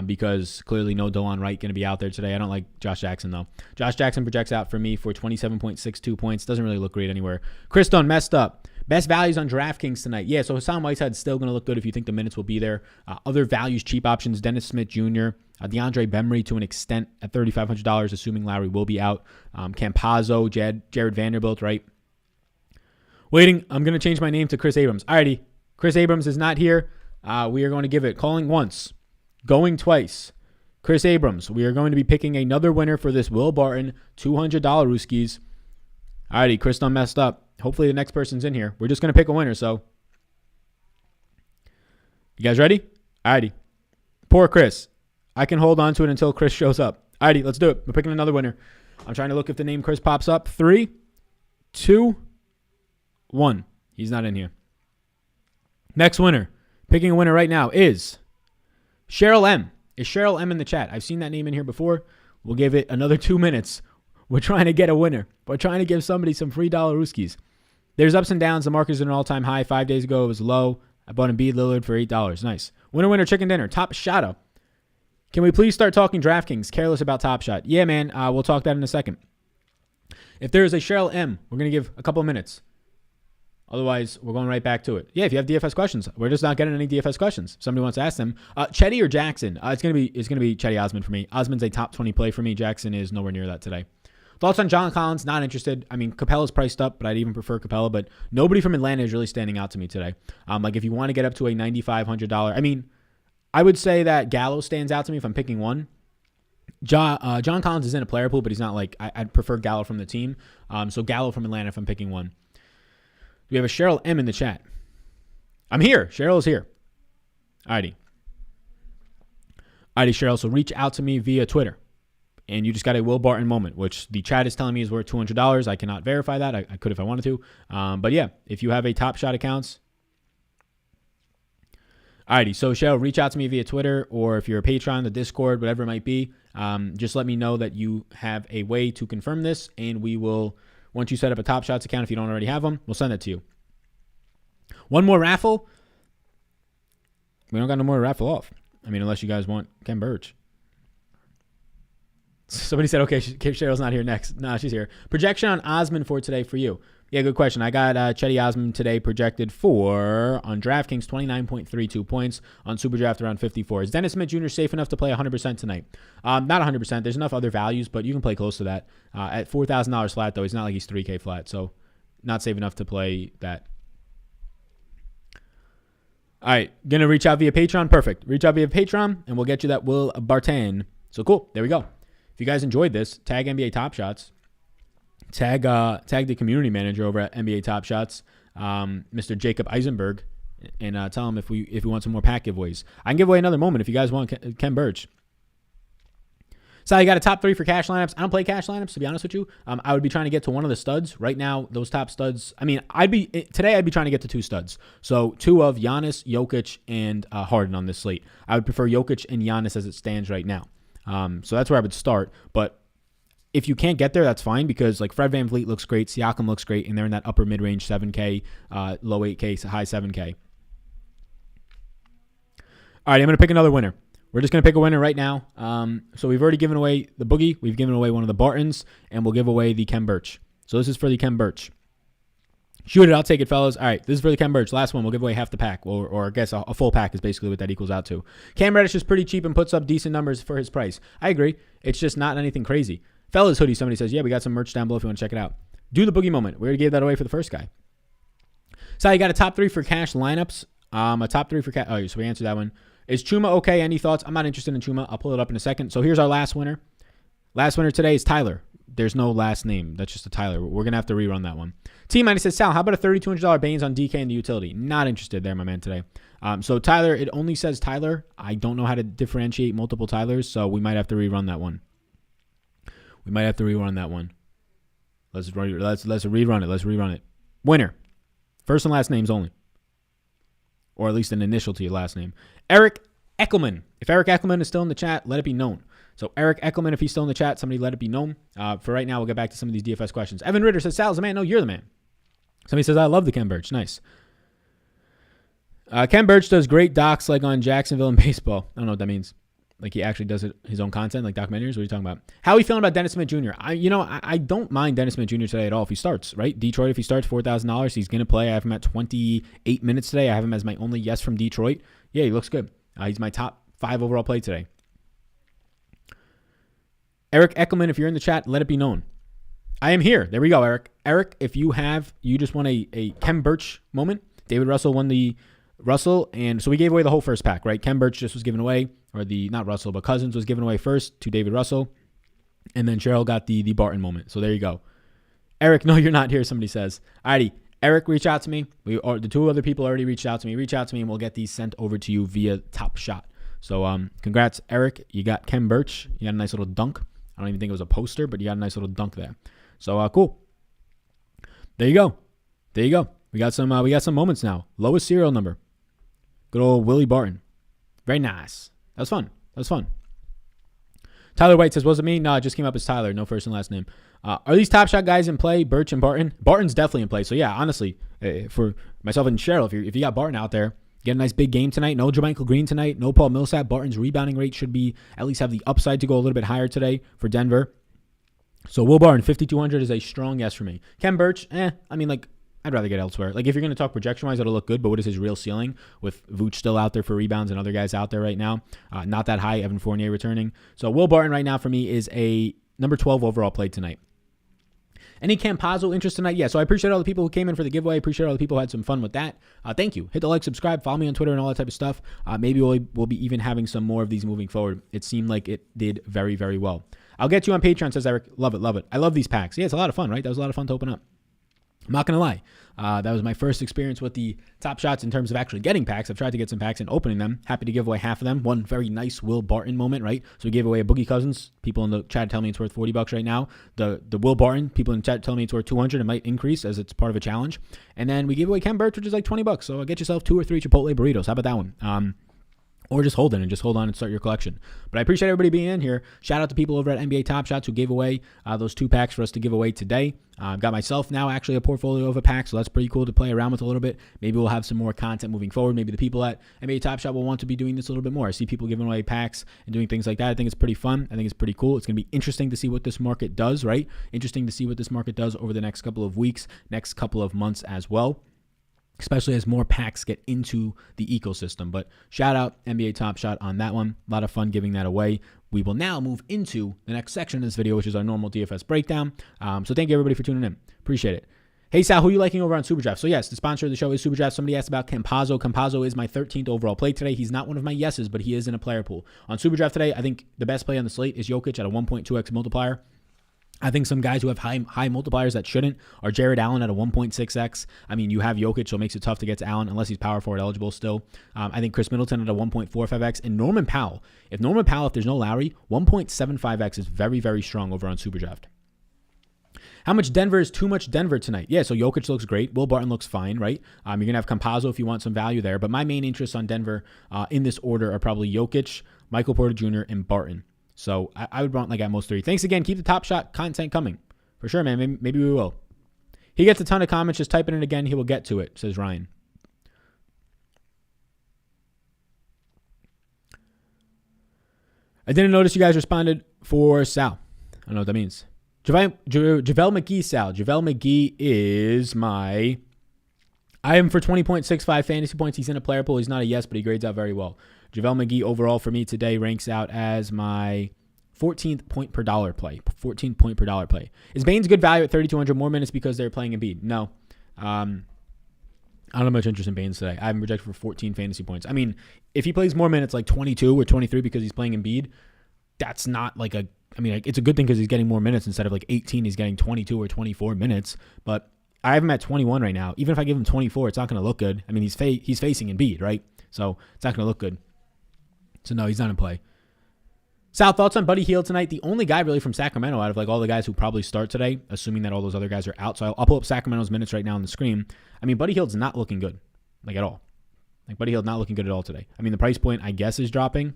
because clearly no DeLon Wright going to be out there today. I don't like Josh Jackson, though. Josh Jackson projects out for me for 27.62 points. Doesn't really look great anywhere. Chris Dunn messed up. Best values on DraftKings tonight. Yeah, so Hassan Whiteside's still going to look good if you think the minutes will be there. Other values, cheap options, Dennis Smith Jr., DeAndre Bembry to an extent at $3,500, assuming Lowry will be out. Campazzo, Jared Vanderbilt, right? Waiting. I'm going to change my name to Chris Abrams. Alrighty. Chris Abrams is not here. We are going to give it calling once, going twice. Chris Abrams. We are going to be picking another winner for this Will Barton $200 Rooskies. Alrighty. Chris done messed up. Hopefully the next person's in here. We're just going to pick a winner, so. You guys ready? Alrighty. Poor Chris. I can hold on to it until Chris shows up. Alrighty, let's do it. We're picking another winner. I'm trying to look if the name Chris pops up. 3, 2, 1. He's not in here. Next winner. Picking a winner right now is Cheryl M. Is Cheryl M in the chat? I've seen that name in here before. We'll give it another 2 minutes. We're trying to get a winner. We're trying to give somebody some free $Rooskies. There's ups and downs. The market is at an all-time high. 5 days ago, it was low. I bought Embiid Lillard for $8. Nice. Winner, winner, chicken dinner. Top Shot. Can we please start talking DraftKings? Careless about Top Shot. Yeah, man. We'll talk that in a second. If there is a Cheryl M, we're going to give a couple of minutes. Otherwise, we're going right back to it. Yeah, if you have DFS questions, we're just not getting any DFS questions. If somebody wants to ask them. Chetty or Jackson? It's gonna be Chetty Osman for me. Osman's a top 20 play for me. Jackson is nowhere near that today. Thoughts on John Collins? Not interested. I mean, Capella's priced up, but I'd even prefer Capella. But nobody from Atlanta is really standing out to me today. Like if you want to get up to a $9,500, I mean, I would say that Gallo stands out to me if I'm picking one. John Collins is in a player pool, but he's not like I'd prefer Gallo from the team. So Gallo from Atlanta if I'm picking one. We have a Cheryl M in the chat. I'm here. Cheryl is here. Alrighty. Alrighty, Cheryl. So reach out to me via Twitter. And you just got a Will Barton moment, which the chat is telling me is worth $200. I cannot verify that. I could if I wanted to. But yeah, if you have a Top Shot accounts. Alrighty. So Cheryl, reach out to me via Twitter, or if you're a Patreon, the Discord, whatever it might be. Just let me know that you have a way to confirm this, and we will... Once you set up a Top Shots account, if you don't already have them, we'll send it to you. One more raffle. We don't got no more raffle off. I mean, unless you guys want Ken Birch. Somebody said, okay, Cheryl's not here next. Nah, she's here. Projection on Osman for today for you. Yeah, good question. I got Chetty Osman today projected for, on DraftKings, 29.32 points. On Superdraft, around 54. Is Dennis Smith Jr. safe enough to play 100% tonight? Not 100%. There's enough other values, but you can play close to that. At $4,000 flat, though, it's not like he's 3K flat, so not safe enough to play that. All right, going to reach out via Patreon. Perfect. Reach out via Patreon, and we'll get you that Will Barton. So cool. There we go. If you guys enjoyed this, tag NBA Top Shots. Tag the community manager over at NBA Top Shots, Mr. Jacob Eisenberg, and tell him if we want some more pack giveaways. I can give away another moment if you guys want Ken Birch. So I got a top 3 for cash lineups. I don't play cash lineups, to be honest with you. I would be trying to get to one of the studs. Right now, those top studs, I mean, I'd be trying to get to 2 studs. So 2 of Giannis, Jokic, and Harden on this slate. I would prefer Jokic and Giannis as it stands right now. So that's where I would start. But if you can't get there, that's fine, because like Fred VanVleet looks great, Siakam looks great, and they're in that upper mid-range 7K, low 8K, high 7K. All right, I'm going to pick another winner. We're just going to pick a winner right now. So we've already given away the Boogie. We've given away one of the Bartons, and we'll give away the Ken Birch. So this is for the Ken Birch. Shoot it. I'll take it, fellas. All right, this is for the Ken Birch. Last one. We'll give away half the pack, or I guess a full pack is basically what that equals out to. Cam Reddish is pretty cheap and puts up decent numbers for his price. I agree. It's just not anything crazy. Fellas hoodie, somebody says, yeah, we got some merch down below if you want to check it out. Do the Boogie moment. We already gave that away for the first guy. So you got a top 3 for cash lineups. A top 3 for cash. Oh, so we answered that one. Is Chuma okay? Any thoughts? I'm not interested in Chuma. I'll pull it up in a second. So here's our last winner. Last winner today is Tyler. There's no last name. That's just a Tyler. We're going to have to rerun that one. T-Money says, Sal, how about a $3,200 Baines on DK in the utility? Not interested there, my man, today. So Tyler, it only says Tyler. I don't know how to differentiate multiple Tylers, so we might have to rerun that one. Let's rerun it. Let's rerun it. Winner. First and last names only. Or at least an initial to your last name. Eric Eckelman. If Eric Eckelman is still in the chat, let it be known. So Eric Eckelman, if he's still in the chat, somebody let it be known. For right now, we'll get back to some of these DFS questions. Evan Ritter says, Sal's the man. No, you're the man. Somebody says, I love the Ken Birch. Nice. Ken Birch does great docs like on Jacksonville and baseball. I don't know what that means. Like he actually does his own content, like documentaries. What are you talking about? How are you feeling about Dennis Smith Jr.? I don't mind Dennis Smith Jr. today at all if he starts, right? Detroit, if he starts, $4,000, he's going to play. I have him at 28 minutes today. I have him as my only yes from Detroit. Yeah, he looks good. He's my top 5 overall play today. Eric Eckelman, if you're in the chat, let it be known. I am here. There we go, Eric. Eric, if you just want a Ken Birch moment. David Russell won the Russell, and so we gave away the whole first pack, right? Ken Birch just was given away, or not Russell, but Cousins was given away first to David Russell, and then Cheryl got the Barton moment. So there you go. Eric, no, you're not here, somebody says. Alrighty. Eric, reach out to me. The two other people already reached out to me. Reach out to me, and we'll get these sent over to you via Top Shot. So congrats, Eric. You got Ken Birch. You got a nice little dunk. I don't even think it was a poster, but you got a nice little dunk there. So cool. There you go. We got some moments now. Lowest serial number. Good old Willie Barton. Very nice. That was fun. Tyler White says, was it me? No, it just came up as Tyler. No first and last name. Are these Top Shot guys in play, Birch and Barton? Barton's definitely in play. So, yeah, honestly, for myself and Cheryl, if you got Barton out there, get a nice big game tonight. No Jermichael Green tonight. No Paul Millsap. Barton's rebounding rate should be at least have the upside to go a little bit higher today for Denver. So, Will Barton, 5,200 is a strong yes for me. Ken Birch, I'd rather get elsewhere. Like, if you're going to talk projection-wise, it'll look good, but what is his real ceiling with Vooch still out there for rebounds and other guys out there right now? Not that high. Evan Fournier returning. So, Will Barton right now for me is a number 12 overall play tonight. Any Campazzo interest tonight? Yeah, so I appreciate all the people who came in for the giveaway. I appreciate all the people who had some fun with that. Thank you. Hit the like, subscribe, follow me on Twitter and all that type of stuff. Maybe we'll be even having some more of these moving forward. It seemed like it did very, very well. I'll get you on Patreon, says Eric. Love it. I love these packs. Yeah, it's a lot of fun, right? That was a lot of fun to open up. I'm not going to lie. That was my first experience with the Top Shots in terms of actually getting packs. I've tried to get some packs and opening them. Happy to give away half of them. One very nice Will Barton moment, right? So we gave away a Boogie Cousins. People in the chat tell me it's worth $40 right now. The Will Barton, people in the chat tell me it's worth $200. It might increase as it's part of a challenge. And then we gave away Ken Birch, which is like $20. So get yourself 2 or 3 Chipotle burritos. How about that one? Or just hold on and start your collection. But I appreciate everybody being in here. Shout out to people over at NBA Top Shots who gave away those 2 packs for us to give away today. I've got myself now actually a portfolio of a pack, so that's pretty cool to play around with a little bit. Maybe we'll have some more content moving forward. Maybe the people at NBA Top Shot will want to be doing this a little bit more. I see people giving away packs and doing things like that. I think it's pretty fun. I think it's pretty cool. It's going to be interesting to see what this market does, right? Interesting to see what this market does over the next couple of weeks, next couple of months as well, especially as more packs get into the ecosystem. But shout out NBA Top Shot on that one. A lot of fun giving that away. We will now move into the next section of this video, which is our normal DFS breakdown. So thank you everybody for tuning in. Appreciate it. Hey Sal, who are you liking over on Superdraft? So yes, the sponsor of the show is Superdraft. Somebody asked about Campazzo. Campazzo is my 13th overall play today. He's not one of my yeses, but he is in a player pool. On Superdraft today, I think the best play on the slate is Jokic at a 1.2x multiplier. I think some guys who have high multipliers that shouldn't are Jared Allen at a 1.6x. I mean, you have Jokic, so it makes it tough to get to Allen unless he's power forward eligible still. I think Chris Middleton at a 1.45x. And Norman Powell, if there's no Lowry, 1.75x is very, very strong over on Superdraft. How much Denver is too much Denver tonight? Yeah, so Jokic looks great. Will Barton looks fine, right? You're going to have Campazzo if you want some value there. But my main interests on Denver in this order are probably Jokic, Michael Porter Jr., and Barton. So I would want like at most 3. Thanks again. Keep the Top Shot content coming. For sure, man. Maybe we will. He gets a ton of comments. Just type it in again. He will get to it, says Ryan. I didn't notice you guys responded for Sal. I don't know what that means. JaVale McGee, Sal. JaVale McGee is my... I am for 20.65 fantasy points. He's in a player pool. He's not a yes, but he grades out very well. JaVale McGee overall for me today ranks out as my 14th point per dollar play. 14th point per dollar play. Is Baines good value at 3,200 more minutes because they're playing Embiid? No. I don't have much interest in Baines today. I have him projected for 14 fantasy points. I mean, if he plays more minutes like 22 or 23 because he's playing Embiid, that's not like a... I mean, it's a good thing because he's getting more minutes. Instead of like 18, he's getting 22 or 24 minutes. But I have him at 21 right now. Even if I give him 24, it's not going to look good. I mean, he's facing Embiid, right? So it's not going to look good. So no, he's not in play. Sal, thoughts on Buddy Hield tonight? The only guy really from Sacramento out of like all the guys who probably start today, assuming that all those other guys are out. So I'll pull up Sacramento's minutes right now on the screen. I mean, Buddy Hield's not looking good, like at all. Like Buddy Hield not looking good at all today. I mean, the price point I guess is dropping.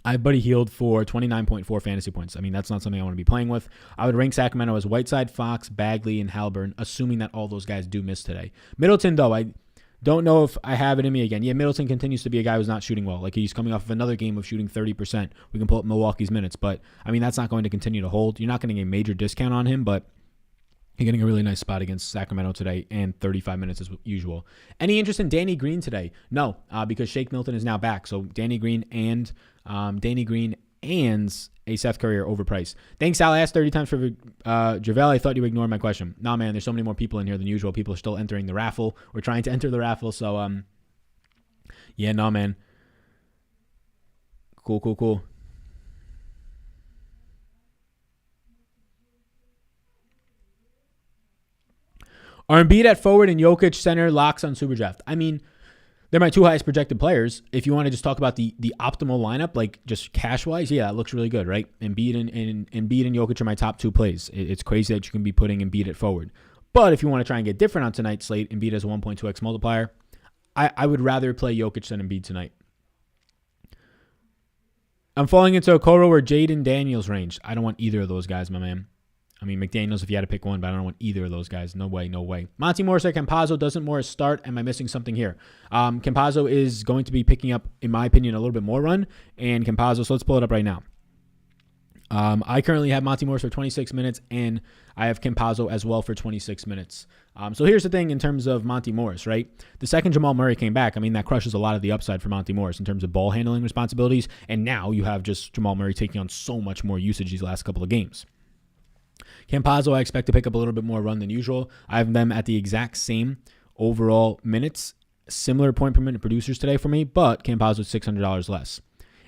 I have Buddy Hield for 29.4 fantasy points. I mean, that's not something I want to be playing with. I would rank Sacramento as Whiteside, Fox, Bagley, and Halliburton, assuming that all those guys do miss today. Middleton, though, I don't know if I have it in me again. Yeah, Middleton continues to be a guy who's not shooting well. Like, he's coming off of another game of shooting 30%. We can pull up Milwaukee's minutes, but, I mean, that's not going to continue to hold. You're not getting a major discount on him, but you're getting a really nice spot against Sacramento today and 35 minutes as usual. Any interest in Danny Green today? No, because Shake Milton is now back. So Danny Green and a Seth Curry are overpriced. Thanks, Al. I asked 30 times for JaVale. I thought you ignored my question. Nah, man, there's so many more people in here than usual. People are still entering the raffle. We're trying to enter the raffle. So, yeah, nah, man. Cool. Are Embiid at forward and Jokic center locks on Superdraft? I mean, they're my two highest projected players. If you want to just talk about the optimal lineup, like just cash-wise, yeah, it looks really good, right? Embiid and Jokic are my top two plays. It's crazy that you can be putting Embiid at forward. But if you want to try and get different on tonight's slate, Embiid has a 1.2x multiplier. I would rather play Jokic than Embiid tonight. I'm falling into a Okoro or Jaden Daniels range. I don't want either of those guys, my man. I mean, McDaniels if you had to pick one, but I don't want either of those guys. No way, no way. Monty Morris or Campazzo. Doesn't Morris start? Am I missing something here? Campazzo is going to be picking up, in my opinion, a little bit more run. And Campazzo, so let's pull it up right now. I currently have Monty Morris for 26 minutes, and I have Campazzo as well for 26 minutes. So here's the thing in terms of Monty Morris, right? The second Jamal Murray came back, I mean, that crushes a lot of the upside for Monty Morris in terms of ball handling responsibilities. And now you have just Jamal Murray taking on so much more usage these last couple of games. Campazzo, I expect to pick up a little bit more run than usual. I have them at the exact same overall minutes, similar point per minute producers today for me, but Campazzo is $600 less.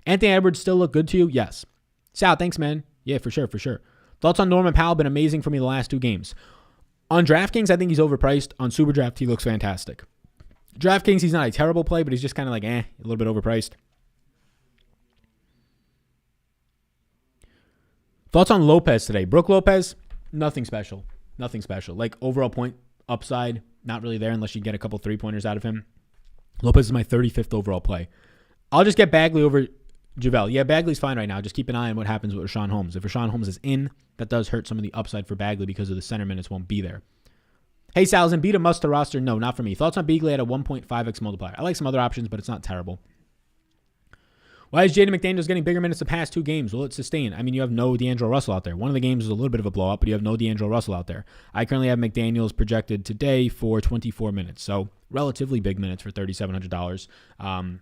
Anthony Edwards still look good to you? Yes. Sal, thanks, man. Yeah, for sure, for sure. Thoughts on Norman Powell? Been amazing for me the last two games. On DraftKings, I think he's overpriced. On Superdraft, he looks fantastic. DraftKings, he's not a terrible play, but he's just kind of like, a little bit overpriced. Thoughts on Lopez today? Brook Lopez, nothing special. Nothing special. Like overall point upside, not really there unless you get a couple three-pointers out of him. Lopez is my 35th overall play. I'll just get Bagley over JaVale. Yeah, Bagley's fine right now. Just keep an eye on what happens with Rashawn Holmes. If Rashawn Holmes is in, that does hurt some of the upside for Bagley because of the center minutes won't be there. Hey, Sal, is Embiid a must to roster? No, not for me. Thoughts on Beagley at a 1.5x multiplier? I like some other options, but it's not terrible. Why is Jaden McDaniels getting bigger minutes the past two games? Will it sustain? I mean, you have no D'Angelo Russell out there. One of the games was a little bit of a blowout, but you have no D'Angelo Russell out there. I currently have McDaniels projected today for 24 minutes, so relatively big minutes for $3,700.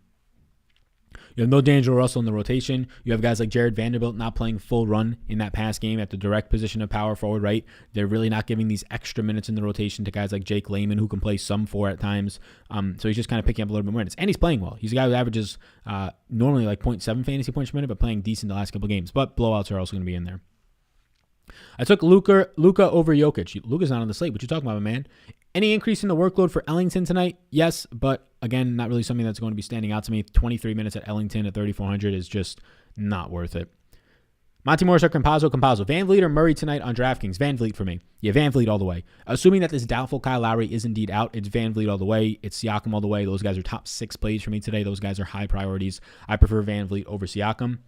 You have no D'Angelo Russell in the rotation. You have guys like Jared Vanderbilt not playing full run in that pass game at the direct position of power forward, right? They're really not giving these extra minutes in the rotation to guys like Jake Layman, who can play some four at times. So he's just kind of picking up a little bit more minutes. And he's playing well. He's a guy who averages normally like 0.7 fantasy points per minute, but playing decent the last couple of games. But blowouts are also going to be in there. I took Luka over Jokic. Luka's not on the slate. What you talking about, my man? Any increase in the workload for Ellington tonight? Yes, but again, not really something that's going to be standing out to me. 23 minutes at Ellington at 3,400 is just not worth it. Monty Morris or Campazzo? Van Vliet or Murray tonight on DraftKings? Van Vliet for me. Yeah, Van Vliet all the way. Assuming that this doubtful Kyle Lowry is indeed out, it's Van Vliet all the way. It's Siakam all the way. Those guys are top 6 plays for me today. Those guys are high priorities. I prefer Van Vliet over Siakam.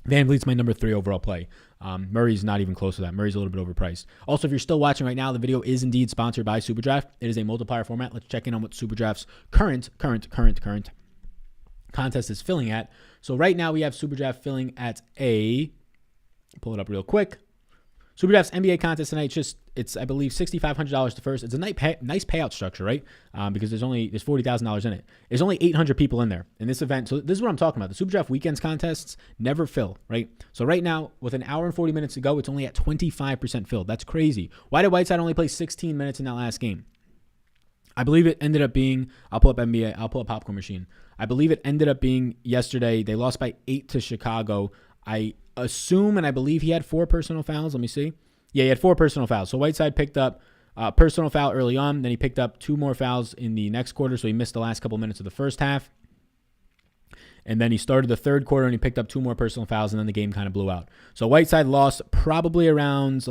Van Vliet's my number 3 overall play. Murray's not even close to that. Murray's a little bit overpriced. Also, if you're still watching right now, the video is indeed sponsored by Superdraft. It is a multiplier format. Let's check in on what Superdraft's current contest is filling at. So right now we have Superdraft filling at pull it up real quick. Superdraft's NBA contest tonight, it's I believe $6,500 to first. It's a nice payout structure, right? Because there's $40,000 in it. There's only 800 people in there in this event. So this is what I'm talking about. The Superdraft weekends contests never fill, right? So right now, with an hour and 40 minutes to go, it's only at 25% filled. That's crazy. Why did Whiteside only play 16 minutes in that last game? I believe it ended up being, I'll pull up Popcorn Machine. I believe it ended up being yesterday. They lost by 8 to Chicago. I assume, and I believe he had 4 personal fouls. Let me see. Yeah, he had 4 personal fouls. So Whiteside picked up a personal foul early on. Then he picked up 2 more fouls in the next quarter. So he missed the last couple minutes of the first half. And then he started the third quarter and he picked up 2 more personal fouls. And then the game kind of blew out. So Whiteside lost probably around,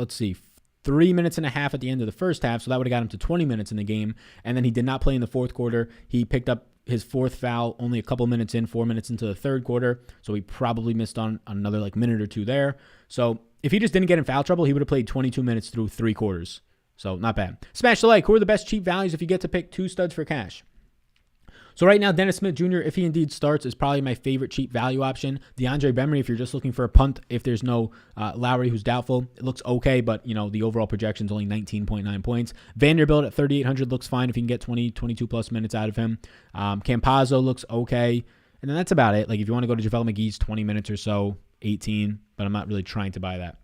3 minutes and a half at the end of the first half. So that would have got him to 20 minutes in the game. And then he did not play in the fourth quarter. He picked up his 4th foul only a couple minutes in, 4 minutes into the third quarter. So he probably missed on another minute or 2 there. So if he just didn't get in foul trouble, he would have played 22 minutes through 3 quarters. So not bad. Smash the like. Who are the best cheap values if you get to pick 2 studs for cash? So right now, Dennis Smith Jr., if he indeed starts, is probably my favorite cheap value option. DeAndre Bembry, if you're just looking for a punt, if there's no Lowry who's doubtful, it looks okay, but the overall projection is only 19.9 points. Vanderbilt at 3,800 looks fine if you can get 22 plus minutes out of him. Campazzo looks okay, and then that's about it. If you want to go to JaVale McGee's 20 minutes or so, 18, but I'm not really trying to buy that.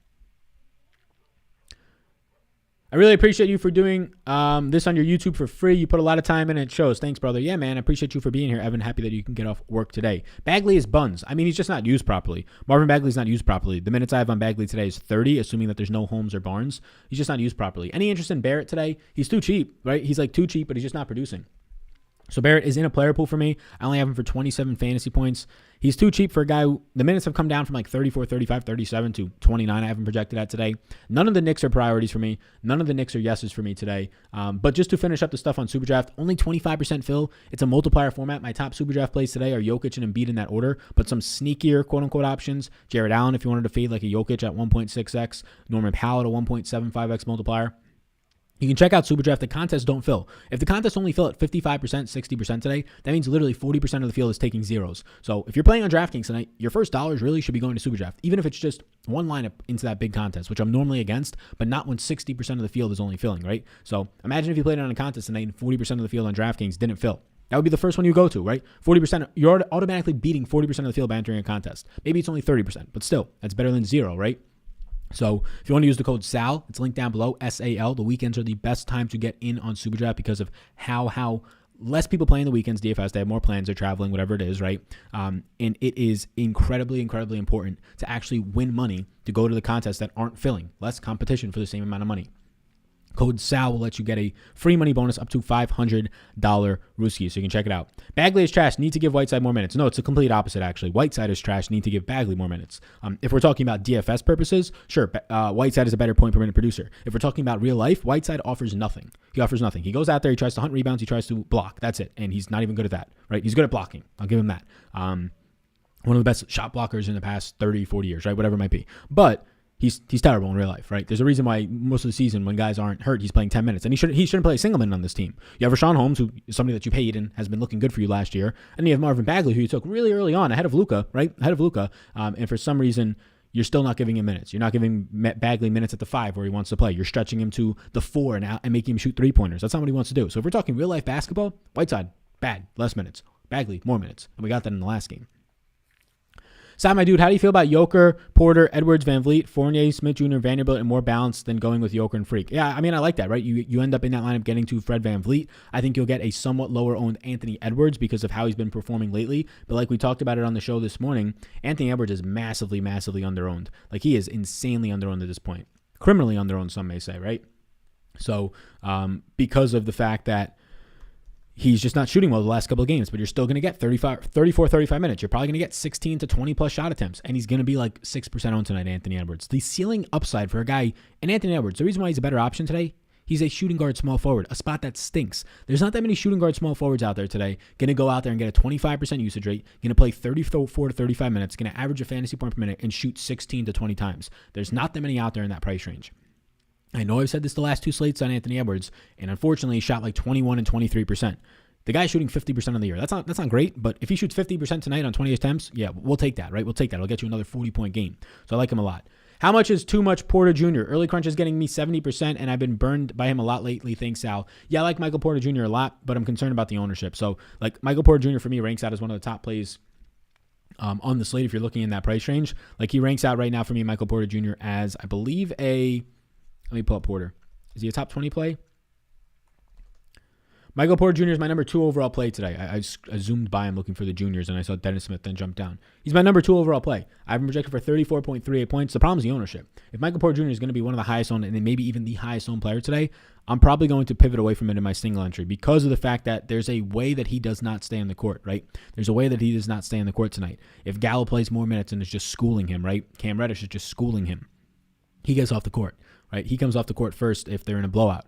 I really appreciate you for doing this on your YouTube for free. You put a lot of time in and it shows. Thanks, brother. Yeah, man. I appreciate you for being here, Evan. Happy that you can get off work today. Bagley is buns. I mean, he's just not used properly. Marvin Bagley's not used properly. The minutes I have on Bagley today is 30, assuming that there's no Holmes or Barnes. He's just not used properly. Any interest in Barrett today? He's too cheap, right? He's like too cheap, but he's just not producing. So Barrett is in a player pool for me. I only have him for 27 fantasy points. He's too cheap for a guy who, the minutes have come down from like 34, 35, 37 to 29 I have him projected at today. None of the Knicks are priorities for me. None of the Knicks are yeses for me today. But just to finish up the stuff on Superdraft, only 25% fill. It's a multiplier format. My top Superdraft plays today are Jokic and Embiid in that order, but some sneakier quote-unquote options. Jared Allen, if you wanted to fade like a Jokic at 1.6x. Norman Powell at a 1.75x multiplier. You can check out Superdraft. The contests don't fill. If the contests only fill at 55%, 60% today, that means literally 40% of the field is taking zeros. So if you're playing on DraftKings tonight, your first dollars really should be going to Superdraft, even if it's just one lineup into that big contest, which I'm normally against, but not when 60% of the field is only filling, right? So imagine if you played on a contest tonight and 40% of the field on DraftKings didn't fill. That would be the first one you go to, right? 40%, you're automatically beating 40% of the field by entering a contest. Maybe it's only 30%, but still, that's better than zero, right? So if you want to use the code SAL, it's linked down below, SAL. The weekends are the best time to get in on Superdraft because of how less people play in the weekends, DFS. They have more plans, they're traveling, whatever it is, right? And it is incredibly, incredibly important to actually win money to go to the contests that aren't filling. Less competition for the same amount of money. Code SAL will let you get a free money bonus up to $500 Ruski, so you can check it out. Bagley is trash. Need to give Whiteside more minutes. No, it's the complete opposite, actually. Whiteside is trash. Need to give Bagley more minutes. If we're talking about DFS purposes, sure, Whiteside is a better point per minute producer. If we're talking about real life, Whiteside offers nothing. He offers nothing. He goes out there, he tries to hunt rebounds, he tries to block. That's it, and he's not even good at that, right? He's good at blocking. I'll give him that. One of the best shot blockers in the past 30, 40 years, right? Whatever it might be. But He's terrible in real life, right? There's a reason why most of the season, when guys aren't hurt, he's playing 10 minutes. And he shouldn't play a single minute on this team. You have Rashawn Holmes, who is somebody that you paid and has been looking good for you last year. And you have Marvin Bagley, who you took really early on, ahead of Luka, right? Ahead of Luka. And for some reason, you're still not giving him minutes. You're not giving Bagley minutes at the 5 where he wants to play. You're stretching him to the 4 and making him shoot 3-pointers. That's not what he wants to do. So if we're talking real life basketball, Whiteside, bad, less minutes. Bagley, more minutes. And we got that in the last game. Sam, my dude, how do you feel about Joker, Porter, Edwards, Van Vliet, Fournier, Smith Jr., Vanderbilt, and more balanced than going with Joker and Freak? Yeah, I mean, I like that, right? You end up in that lineup getting to Fred Van Vliet. I think you'll get a somewhat lower-owned Anthony Edwards because of how he's been performing lately. But like we talked about it on the show this morning, Anthony Edwards is massively, massively underowned. Like, he is insanely underowned at this point. Criminally underowned, some may say, right? So because of the fact that he's just not shooting well the last couple of games, but you're still going to get 34, 35 minutes. You're probably going to get 16 to 20 plus shot attempts, and he's going to be like 6% owned tonight, Anthony Edwards. The ceiling upside for a guy, and Anthony Edwards, the reason why he's a better option today, he's a shooting guard small forward, a spot that stinks. There's not that many shooting guard small forwards out there today. Going to go out there and get a 25% usage rate, going to play 34 to 35 minutes, going to average a fantasy point per minute, and shoot 16 to 20 times. There's not that many out there in that price range. I know I've said this the last two slates on Anthony Edwards, and unfortunately he shot like 21 and 23%. The guy's shooting 50% of the year. That's not great, but if he shoots 50% tonight on 20 attempts, yeah, we'll take that, right? We'll take that. It'll get you another 40-point game. So I like him a lot. How much is too much Porter Jr.? Early Crunch is getting me 70%, and I've been burned by him a lot lately. Thanks, Sal. Yeah, I like Michael Porter Jr. a lot, but I'm concerned about the ownership. So, like, Michael Porter Jr. for me ranks out as one of the top plays on the slate if you're looking in that price range. Like, he ranks out right now for me, Michael Porter Jr., as, I believe, let me pull up Porter. Is he a top 20 play? Michael Porter Jr. is my number 2 overall play today. I zoomed by him looking for the juniors, and I saw Dennis Smith then jump down. He's my number 2 overall play. I've been projected for 34.38 points. The problem is the ownership. If Michael Porter Jr. is going to be one of the highest owned, and then maybe even the highest owned player today, I'm probably going to pivot away from it in my single entry because of the fact that there's a way that he does not stay on the court, right? There's a way that he does not stay on the court tonight. If Gallo plays more minutes and is just schooling him, right? Cam Reddish is just schooling him. He gets off the court, right? He comes off the court first if they're in a blowout.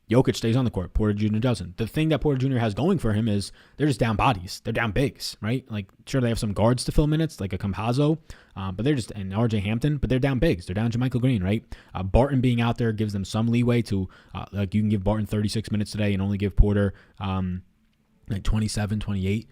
Jokic stays on the court. Porter Jr. doesn't. The thing that Porter Jr. has going for him is they're just down bodies. They're down bigs, right? Like, sure, they have some guards to fill minutes, like a Campazzo, but they're just, and RJ Hampton, but they're down bigs. They're down JaMychal Green, right? Barton being out there gives them some leeway to, like, you can give Barton 36 minutes today and only give Porter like 27, 28.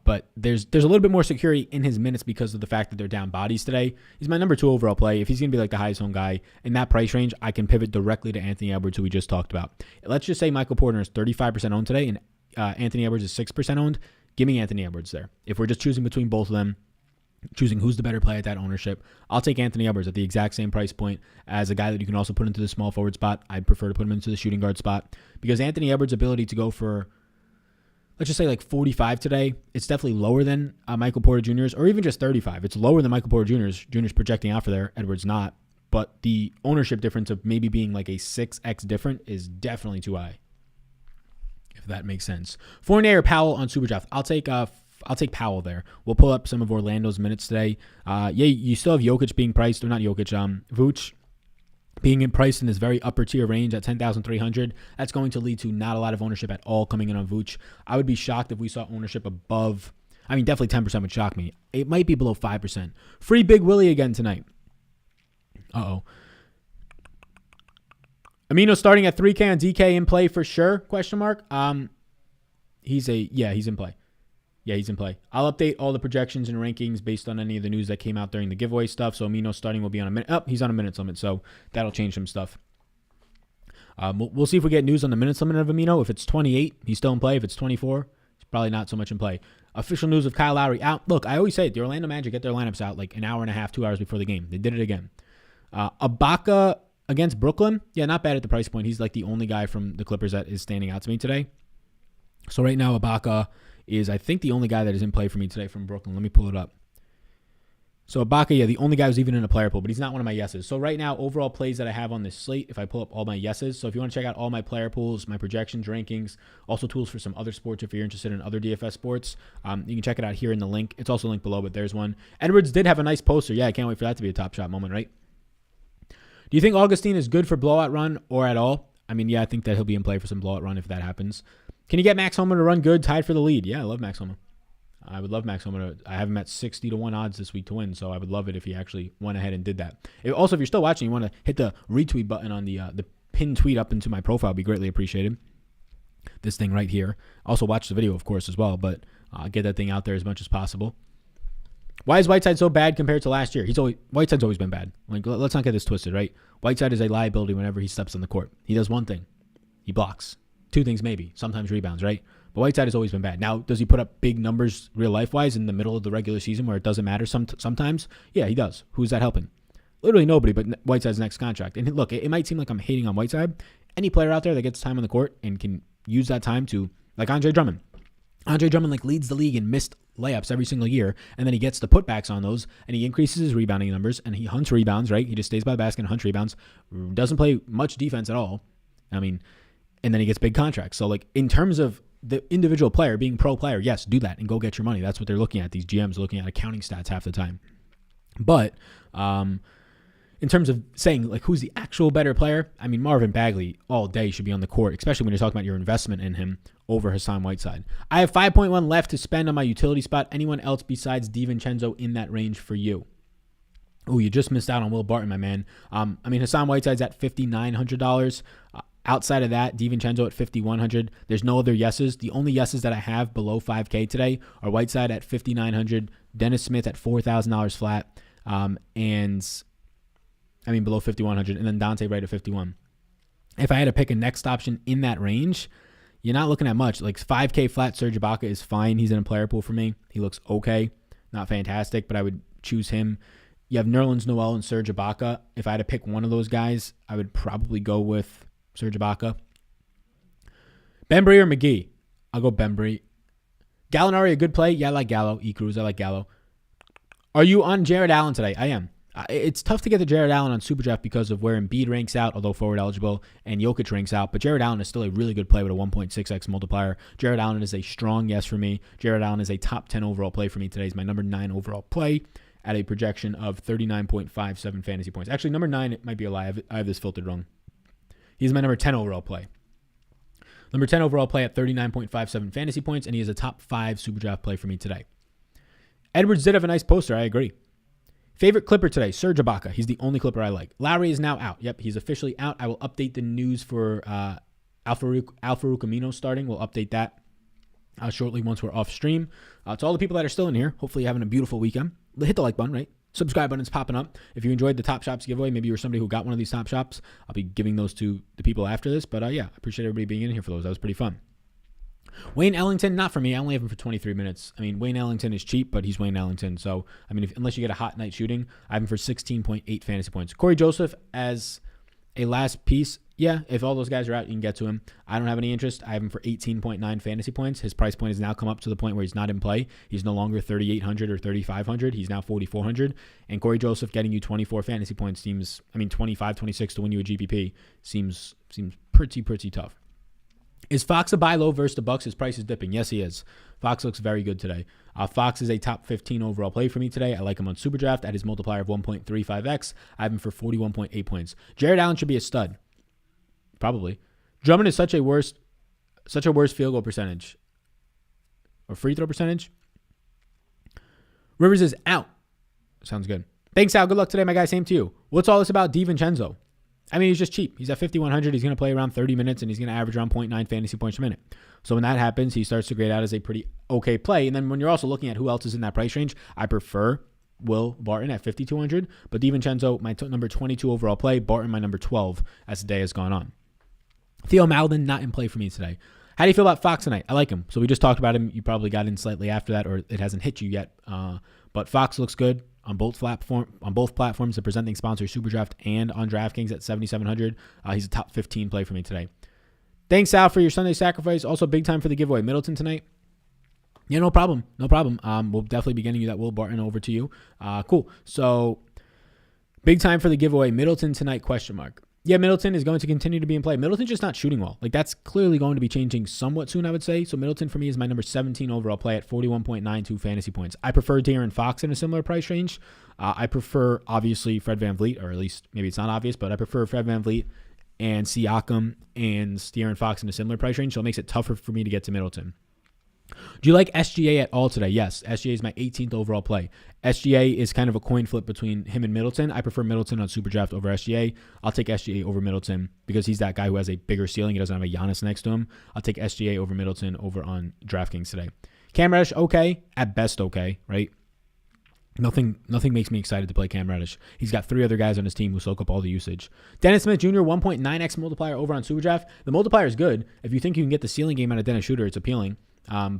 But there's a little bit more security in his minutes because of the fact that they're down bodies today. He's my number 2 overall play. If he's going to be like the highest owned guy in that price range, I can pivot directly to Anthony Edwards, who we just talked about. Let's just say Michael Porter is 35% owned today and Anthony Edwards is 6% owned. Give me Anthony Edwards there. If we're just choosing between both of them, choosing who's the better play at that ownership. I'll take Anthony Edwards at the exact same price point as a guy that you can also put into the small forward spot. I'd prefer to put him into the shooting guard spot because Anthony Edwards' ability to go for, let's just say like 45 today, it's definitely lower than Michael Porter Jr.'s, or even just 35. It's lower than Michael Porter Jr.'s projecting out for there. Edwards not. But the ownership difference of maybe being like a 6x different is definitely too high, if that makes sense. Fournier or Powell on Superdraft. I'll take Powell there. We'll pull up some of Orlando's minutes today. You still have Jokic being priced, or not Jokic, Vooch being priced in this very upper tier range at 10,300. That's going to lead to not a lot of ownership at all coming in on Vooch. I would be shocked if we saw ownership above, definitely 10% would shock me. It might be below 5%. Free Big Willie again tonight. Uh-oh. Amino starting at 3K on DK in play for sure? Question mark. He's in play. Yeah, he's in play. I'll update all the projections and rankings based on any of the news that came out during the giveaway stuff. So Amino starting will be on a minute. Oh, he's on a minutes limit, so that'll change some stuff. We'll see if we get news on the minutes limit of Amino. If it's 28, he's still in play. If it's 24, he's probably not so much in play. Official news of Kyle Lowry out. Look, I always say it. The Orlando Magic get their lineups out like an hour and a half, 2 hours before the game. They did it again. Ibaka against Brooklyn. Yeah, not bad at the price point. He's like the only guy from the Clippers that is standing out to me today. So right now, Ibaka is, I think, the only guy that is in play for me today from Brooklyn. Let me pull it up. So Ibaka, the only guy who's even in a player pool, but he's not one of my yeses. So right now, overall plays that I have on this slate, if I pull up all my yeses. So if you want to check out all my player pools, my projections, rankings, also tools for some other sports if you're interested in other DFS sports, you can check it out here in the link. It's also linked below, but there's one. Edwards did have a nice poster. Yeah, I can't wait for that to be a Top Shot moment, right? Do you think Augustine is good for blowout run or at all? I think that he'll be in play for some blowout run if that happens. Can you get Max Homer to run good, tied for the lead? Yeah, I love Max Homer. I would love Max Homer. I have him at 60-1 odds this week to win, so I would love it if he actually went ahead and did that. Also, if you're still watching, you want to hit the retweet button on the pinned tweet up into my profile. It'd be greatly appreciated. This thing right here. Also, watch the video, of course, as well, but get that thing out there as much as possible. Why is Whiteside so bad compared to last year? Whiteside's always been bad. Like, let's not get this twisted, right? Whiteside is a liability whenever he steps on the court. He does one thing. He blocks. Two things maybe. Sometimes rebounds, right? But Whiteside has always been bad. Now, does he put up big numbers real life-wise in the middle of the regular season where it doesn't matter sometimes? Yeah, he does. Who's that helping? Literally nobody but Whiteside's next contract. And look, it might seem like I'm hating on Whiteside. Any player out there that gets time on the court and can use that time to, like Andre Drummond. Andre Drummond leads the league in missed layups every single year, and then he gets the putbacks on those, and he increases his rebounding numbers, and he hunts rebounds, right? He just stays by the basket and hunts rebounds, doesn't play much defense at all. And then he gets big contracts. So, in terms of the individual player being pro player, yes, do that and go get your money. That's what they're looking at. These GMs are looking at accounting stats half the time. But in terms of saying, who's the actual better player, Marvin Bagley all day should be on the court, especially when you're talking about your investment in him over Hassan Whiteside. I have 5.1 left to spend on my utility spot. Anyone else besides DiVincenzo in that range for you? Oh, you just missed out on Will Barton, my man. Hassan Whiteside's at $5,900. Outside of that, DiVincenzo at $5,100. There's no other yeses. The only yeses that I have below 5K today are Whiteside at $5,900, Dennis Smith at $4,000 flat, below $5,100, and then Dante Wright at $51. If I had to pick a next option in that range, you're not looking at much. 5K flat, Serge Ibaka is fine. He's in a player pool for me. He looks okay. Not fantastic, but I would choose him. You have Nerlens Noel and Serge Ibaka. If I had to pick one of those guys, I would probably go with Serge Ibaka. Bembry or McGee? I'll go Bembry. Gallinari, a good play? Yeah, I like Gallo. E-Cruz, I like Gallo. Are you on Jared Allen today? I am. It's tough to get to Jared Allen on Superdraft because of where Embiid ranks out, although forward eligible, and Jokic ranks out. But Jared Allen is still a really good play with a 1.6x multiplier. Jared Allen is a strong yes for me. Jared Allen is a top 10 overall play for me today. He's my number 9 overall play at a projection of 39.57 fantasy points. Actually, number 9, it might be a lie. I have this filtered wrong. He's my number 10 overall play. Number 10 overall play at 39.57 fantasy points, and he is a top 5 Superdraft play for me today. Edwards did have a nice poster. I agree. Favorite Clipper today, Serge Ibaka. He's the only Clipper I like. Lowry is now out. Yep, he's officially out. I will update the news for Al-Farouq Amino starting. We'll update that shortly once we're off stream. To all the people that are still in here, hopefully you're having a beautiful weekend. Hit the like button, right? Subscribe button's popping up. If you enjoyed the Top Shops giveaway, maybe you were somebody who got one of these Top Shops, I'll be giving those to the people after this. But I appreciate everybody being in here for those. That was pretty fun. Wayne Ellington, not for me. I only have him for 23 minutes. I mean, Wayne Ellington is cheap, but he's Wayne Ellington. So, I mean, unless you get a hot night shooting, I have him for 16.8 fantasy points. Corey Joseph as a last piece. Yeah, if all those guys are out, you can get to him. I don't have any interest. I have him for 18.9 fantasy points. His price point has now come up to the point where he's not in play. He's no longer 3,800 or 3,500. He's now 4,400. And Corey Joseph getting you 24 fantasy points 25, 26 to win you a GPP seems pretty tough. Is Fox a buy low versus the Bucks? His price is dipping. Yes, he is. Fox looks very good today. Fox is a top 15 overall play for me today. I like him on Superdraft at his multiplier of 1.35x. I have him for 41.8 points. Jared Allen should be a stud. Probably. Drummond is such a worse field goal percentage. Or free throw percentage. Rivers is out. Sounds good. Thanks, Al. Good luck today, my guy. Same to you. What's all this about DiVincenzo? I mean, he's just cheap. He's at 5,100. He's going to play around 30 minutes, and he's going to average around 0.9 fantasy points a minute. So when that happens, he starts to grade out as a pretty okay play. And then when you're also looking at who else is in that price range, I prefer Will Barton at 5,200. But DiVincenzo, my number 22 overall play. Barton, my number 12 as the day has gone on. Theo Maledon, not in play for me today. How do you feel about Fox tonight? I like him. So we just talked about him. You probably got in slightly after that, or it hasn't hit you yet. But Fox looks good on both platforms. The presenting sponsor, Superdraft, and on DraftKings at 7,700. He's a top 15 play for me today. Thanks, Al, for your Sunday sacrifice. Also, big time for the giveaway. Middleton tonight. Yeah, no problem. We'll definitely be getting you that Will Barton over to you. Cool. So, big time for the giveaway. Middleton tonight, question mark. Yeah, Middleton is going to continue to be in play. Middleton's just not shooting well. Like, that's clearly going to be changing somewhat soon, I would say. So Middleton for me is my number 17 overall play at 41.92 fantasy points. I prefer De'Aaron Fox in a similar price range. I prefer, obviously, Fred VanVleet, or at least maybe it's not obvious, but I prefer Fred VanVleet and Siakam and De'Aaron Fox in a similar price range. So it makes it tougher for me to get to Middleton. Do you like SGA at all today? Yes. SGA is my 18th overall play. SGA is kind of a coin flip between him and Middleton. I prefer Middleton on Superdraft over SGA. I'll take SGA over Middleton because he's that guy who has a bigger ceiling. He doesn't have a Giannis next to him. I'll take SGA over Middleton over on DraftKings today. Cam Reddish, okay. At best, okay, right? Nothing makes me excited to play Cam Reddish. He's got 3 other guys on his team who soak up all the usage. Dennis Smith Jr., 1.9x multiplier over on Superdraft. The multiplier is good. If you think you can get the ceiling game out of Dennis Schroeder, it's appealing.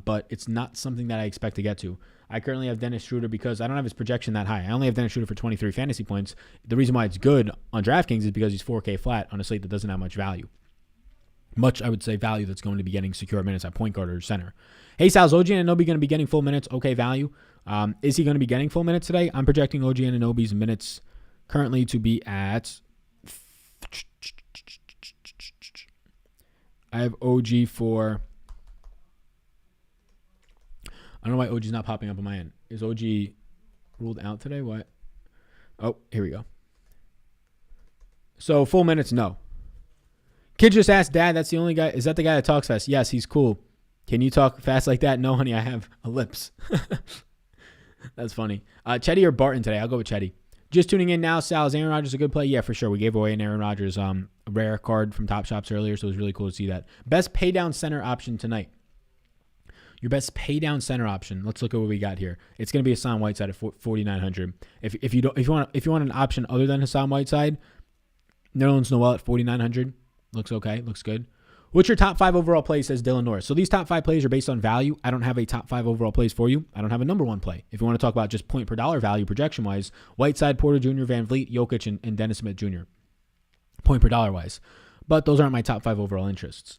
But it's not something that I expect to get to. I currently have Dennis Schroeder because I don't have his projection that high. I only have Dennis Schroeder for 23 fantasy points. The reason why it's good on DraftKings is because he's 4K flat on a slate that doesn't have much value. I would say, value that's going to be getting secure minutes at point guard or center. Hey, Sal's OG Anunoby going to be getting full minutes. Okay, value. Is he going to be getting full minutes today? I'm projecting OG Anunoby's minutes currently to be at... I have OG for... I don't know why OG's not popping up on my end. Is OG ruled out today? What? Oh, here we go. So, full minutes, no. Kid just asked, Dad, that's the only guy. Is that the guy that talks fast? Yes, he's cool. Can you talk fast like that? No, honey, I have a lips. That's funny. Chetty or Barton today? I'll go with Chetty. Just tuning in now, Sal, is Aaron Rodgers a good play? Yeah, for sure. We gave away an Aaron Rodgers rare card from Top Shops earlier, so it was really cool to see that. Best pay down center option tonight. Your best pay down center option. Let's look at what we got here. It's going to be Hassan Whiteside at 4,900. If you want an option other than Hassan Whiteside, Nerlens Noel at 4,900 looks okay. Looks good. What's your top 5 overall plays? Says Dylan Norris. So these top 5 plays are based on value. I don't have a top 5 overall plays for you. I don't have a number 1 play. If you want to talk about just point per dollar value projection wise, Whiteside, Porter Jr., Van Vliet, Jokic, and Dennis Smith Jr. Point per dollar wise, but those aren't my top 5 overall interests.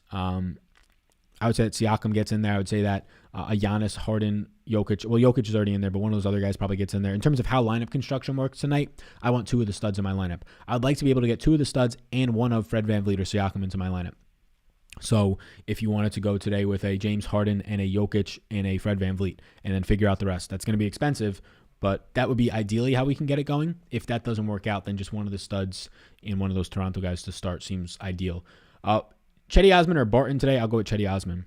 I would say that Siakam gets in there. I would say that a Giannis, Harden, Jokic. Well, Jokic is already in there, but one of those other guys probably gets in there. In terms of how lineup construction works tonight, I want 2 of the studs in my lineup. I'd like to be able to get 2 of the studs and 1 of Fred VanVleet or Siakam into my lineup. So if you wanted to go today with a James Harden and a Jokic and a Fred VanVleet and then figure out the rest, that's going to be expensive, but that would be ideally how we can get it going. If that doesn't work out, then just 1 of the studs and 1 of those Toronto guys to start seems ideal. Chetty Osman or Barton today? I'll go with Chetty Osman.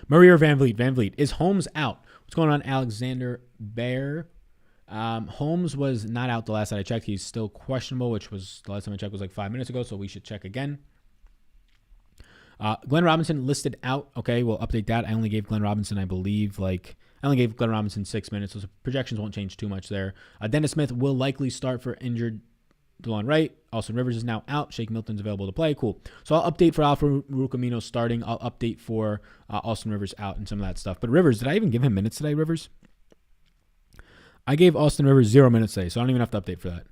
Murray or Van Vliet? Van Vliet. Is Holmes out? What's going on, Alexander Bear? Holmes was not out the last time I checked. He's still questionable, which was the last time I checked was like 5 minutes ago, so we should check again. Glenn Robinson listed out. Okay, we'll update that. I only gave Glenn Robinson, I believe, I only gave Glenn Robinson 6 minutes, so projections won't change too much there. Dennis Smith will likely start for injured DeLon Wright. Austin Rivers is now out. Shake Milton's available to play. Cool. So I'll update for Alfred Camino starting. I'll update for Austin Rivers out and some of that stuff. But Rivers, did I even give him minutes today, Rivers? I gave Austin Rivers 0 minutes today, so I don't even have to update for that.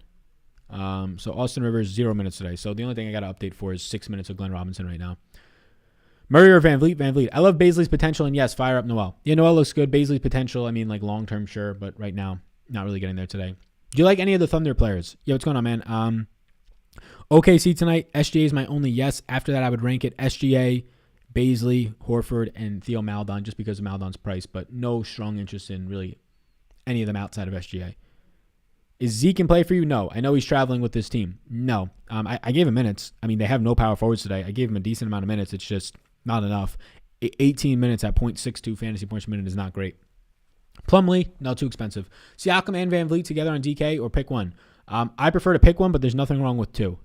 So Austin Rivers, 0 minutes today. So the only thing I got to update for is 6 minutes of Glenn Robinson right now. Murray or Van Vliet? Van Vliet. I love Baisley's potential, and yes, fire up Noel. Yeah, Noel looks good. Baisley's potential, I mean, like long-term, sure, but right now, not really getting there today. Do you like any of the Thunder players? Yo, what's going on, man? OKC tonight. SGA is my only yes. After that, I would rank it SGA, Baisley, Horford, and Theo Maledon just because of Maledon's price, but no strong interest in really any of them outside of SGA. Is Zeke in play for you? No. I know he's traveling with this team. No. I gave him minutes. I mean, they have no power forwards today. I gave him a decent amount of minutes. It's just not enough. 18 minutes at 0.62 fantasy points per minute is not great. Plumlee, no, too expensive. Siakam and Van Vliet together on DK, or pick one. I prefer to pick one, but there's nothing wrong with two.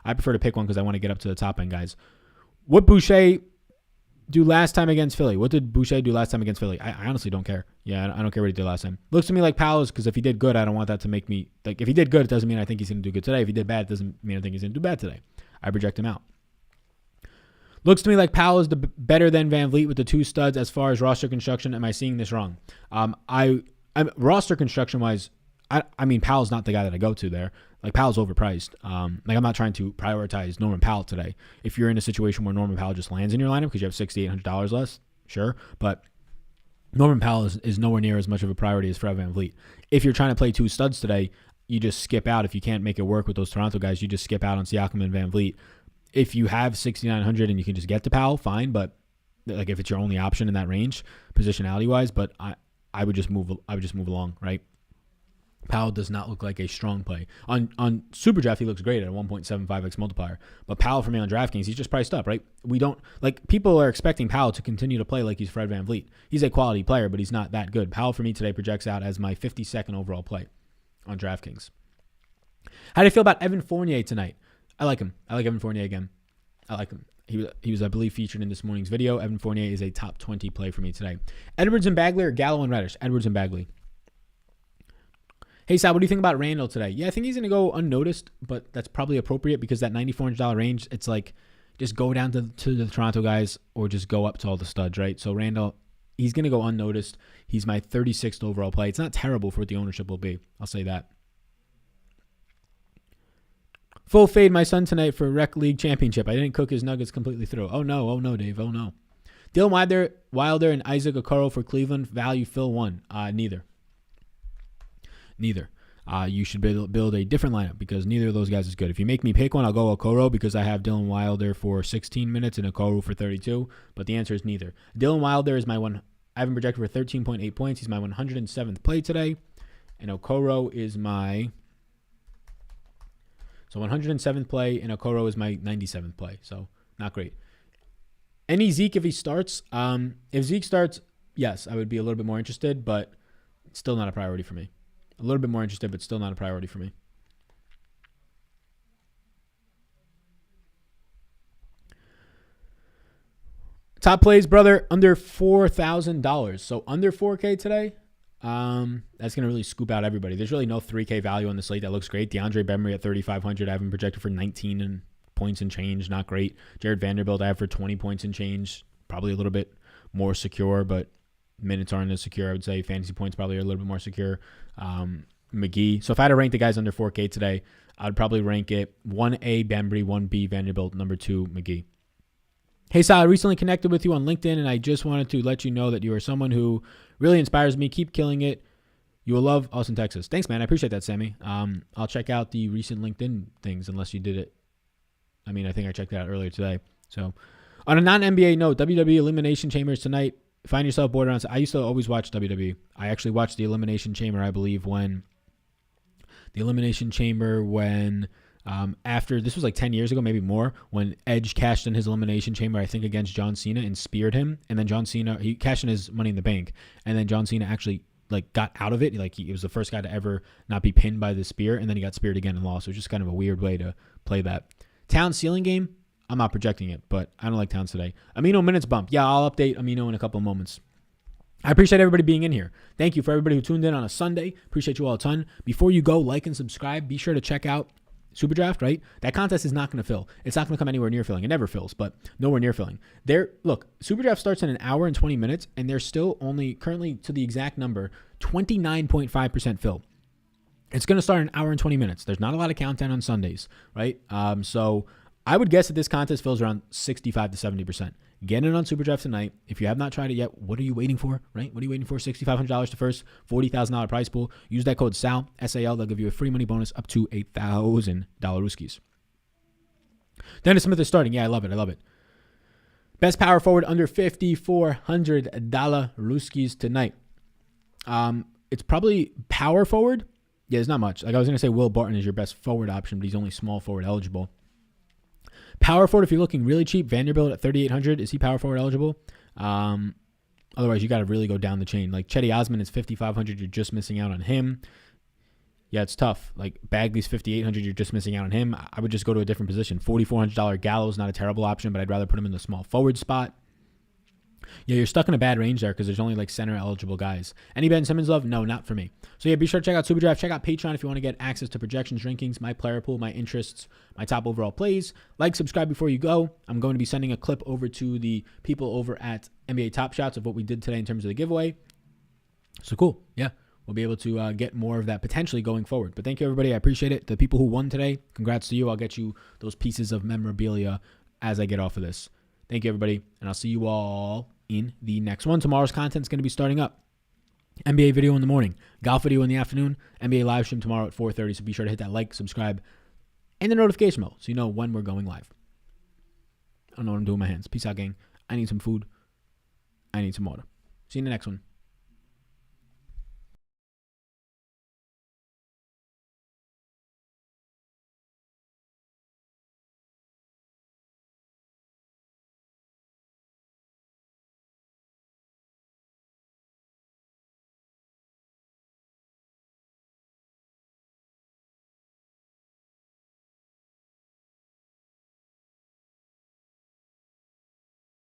I prefer to pick one because I want to get up to the top end, guys. What Boucher do last time against Philly? What did Boucher do last time against Philly? I honestly don't care. Yeah, I don't care what he did last time. Looks to me like Powell is, because if he did good, I don't want that to make me, like, if he did good, it doesn't mean I think he's going to do good today. If he did bad, it doesn't mean I think he's going to do bad today. I project him out. Looks to me like Powell is the better than Van Vliet with the two studs as far as roster construction. Am I seeing this wrong? I'm roster construction wise, I mean, Powell's not the guy that I go to there. Like, Powell's overpriced. Like, I'm not trying to prioritize Norman Powell today. If you're in a situation where Norman Powell just lands in your lineup because you have $6,800 less, sure. But Norman Powell is nowhere near as much of a priority as Fred Van Vliet. If you're trying to play two studs today, you just skip out. If you can't make it work with those Toronto guys, you just skip out on Siakam and Van Vliet. If you have 6,900 and you can just get to Powell, fine. But like, if it's your only option in that range, positionality wise, but I would just move along, right? Powell does not look like a strong play. On Superdraft, he looks great at a 1.75x multiplier. But Powell for me on DraftKings, he's just priced up, right? We don't, like, people are expecting Powell to continue to play like he's Fred Van Vliet. He's a quality player, but he's not that good. Powell for me today projects out as my 52nd overall play on DraftKings. How do you feel about Evan Fournier tonight? I like him. I like Evan Fournier again. I like him. He was, I believe, featured in this morning's video. Evan Fournier is a top 20 play for me today. Edwards and Bagley or Gallo and Reddish? Edwards and Bagley. Hey, Sal, what do you think about Randall today? Yeah, I think he's going to go unnoticed, but that's probably appropriate because that $9,400 range, it's like just go down to the Toronto guys or just go up to all the studs, right? So Randall, he's going to go unnoticed. He's my 36th overall play. It's not terrible for what the ownership will be. I'll say that. Full fade my son tonight for Rec League Championship. I didn't cook his nuggets completely through. Oh, no, Dave. Oh, no. Dylan Wilder and Isaac Okoro for Cleveland. Value fill one. Neither. You should build a different lineup because neither of those guys is good. If you make me pick one, I'll go Okoro because I have Dylan Wilder for 16 minutes and Okoro for 32. But the answer is neither. Dylan Wilder is my one. I have him projected for 13.8 points. He's my 107th play today. And Okoro is my... So 107th play, and Okoro is my 97th play. So not great. Any Zeke if he starts? If Zeke starts, yes, I would be a little bit more interested, but still not a priority for me. A little bit more interested, but still not a priority for me. Top plays, brother, under $4,000. So under 4K today. That's going to really scoop out everybody. There's really no 3K value on the slate that looks great. DeAndre Bembry at 3,500. I have him projected for 19 and points and change. Not great. Jared Vanderbilt I have for 20 points and change. Probably a little bit more secure, but minutes aren't as secure. I would say fantasy points probably are a little bit more secure. McGee. So if I had to rank the guys under 4K today, I'd probably rank it 1A Bembry, 1B Vanderbilt, number 2 McGee. Hey, Sal, I recently connected with you on LinkedIn, and I just wanted to let you know that you are someone who really inspires me. Keep killing it. You will love Austin, Texas. Thanks, man. I appreciate that, Sammy. I'll check out the recent LinkedIn things unless you did it. I mean, I think I checked it out earlier today. So on a non-NBA note, WWE Elimination Chambers tonight. Find yourself bored around. I used to always watch WWE. I actually watched the Elimination Chamber, I believe, when after, this was like 10 years ago, maybe more, when Edge cashed in his Elimination Chamber, I think against John Cena, and speared him. And then John Cena, he cashed in his Money in the Bank. And then John Cena actually like got out of it. Like he was the first guy to ever not be pinned by the spear. And then he got speared again and lost. So it was just kind of a weird way to play that. Town ceiling game, I'm not projecting it, but I don't like Towns today. Amino minutes bump. Yeah, I'll update Amino in a couple of moments. I appreciate everybody being in here. Thank you for everybody who tuned in on a Sunday. Appreciate you all a ton. Before you go, like and subscribe. Be sure to check out Super Draft, right? That contest is not going to fill. It's not going to come anywhere near filling. It never fills, but nowhere near filling. Look, Super Draft starts in an hour and 20 minutes, and they're still only currently to the exact number, 29.5% fill. It's going to start in an hour and 20 minutes. There's not a lot of countdown on Sundays, right? So I would guess that this contest fills around 65 to 70%. Get in on Super Draft tonight. If you have not tried it yet, what are you waiting for, right? What are you waiting for? $6,500 to first, $40,000 prize pool. Use that code SAL, S-A-L. They'll give you a free money bonus up to $1,000 Rooskies. Dennis Smith is starting. Yeah, I love it. Best power forward under $5,400 Rooskies tonight. It's probably power forward. Yeah, there's not much. Like I was going to say Will Barton is your best forward option, but he's only small forward eligible. Power forward, if you're looking really cheap, Vanderbilt at 3,800. Is he power forward eligible? Otherwise, you got to really go down the chain. Like Chetty Osman is 5,500. You're just missing out on him. Yeah, it's tough. Like Bagley's 5,800. You're just missing out on him. I would just go to a different position. $4,400 Gallo's not a terrible option, but I'd rather put him in the small forward spot. Yeah, you're stuck in a bad range there because there's only like center eligible guys. Any Ben Simmons love? No, not for me. So yeah, be sure to check out Super Draft. Check out Patreon if you want to get access to projections, rankings, my player pool, my interests, my top overall plays. Like, subscribe before you go. I'm going to be sending a clip over to the people over at NBA Top Shots of what we did today in terms of the giveaway. So cool. Yeah, we'll be able to get more of that potentially going forward. But thank you, everybody. I appreciate it. The people who won today, congrats to you. I'll get you those pieces of memorabilia as I get off of this. Thank you, everybody, and I'll see you all in the next one. Tomorrow's content is going to be starting up. NBA video in the morning, golf video in the afternoon, NBA live stream tomorrow at 4:30. So be sure to hit that like, subscribe, and the notification bell so you know when we're going live. I don't know what I'm doing with my hands. Peace out, gang. I need some food. I need some water. See you in the next one.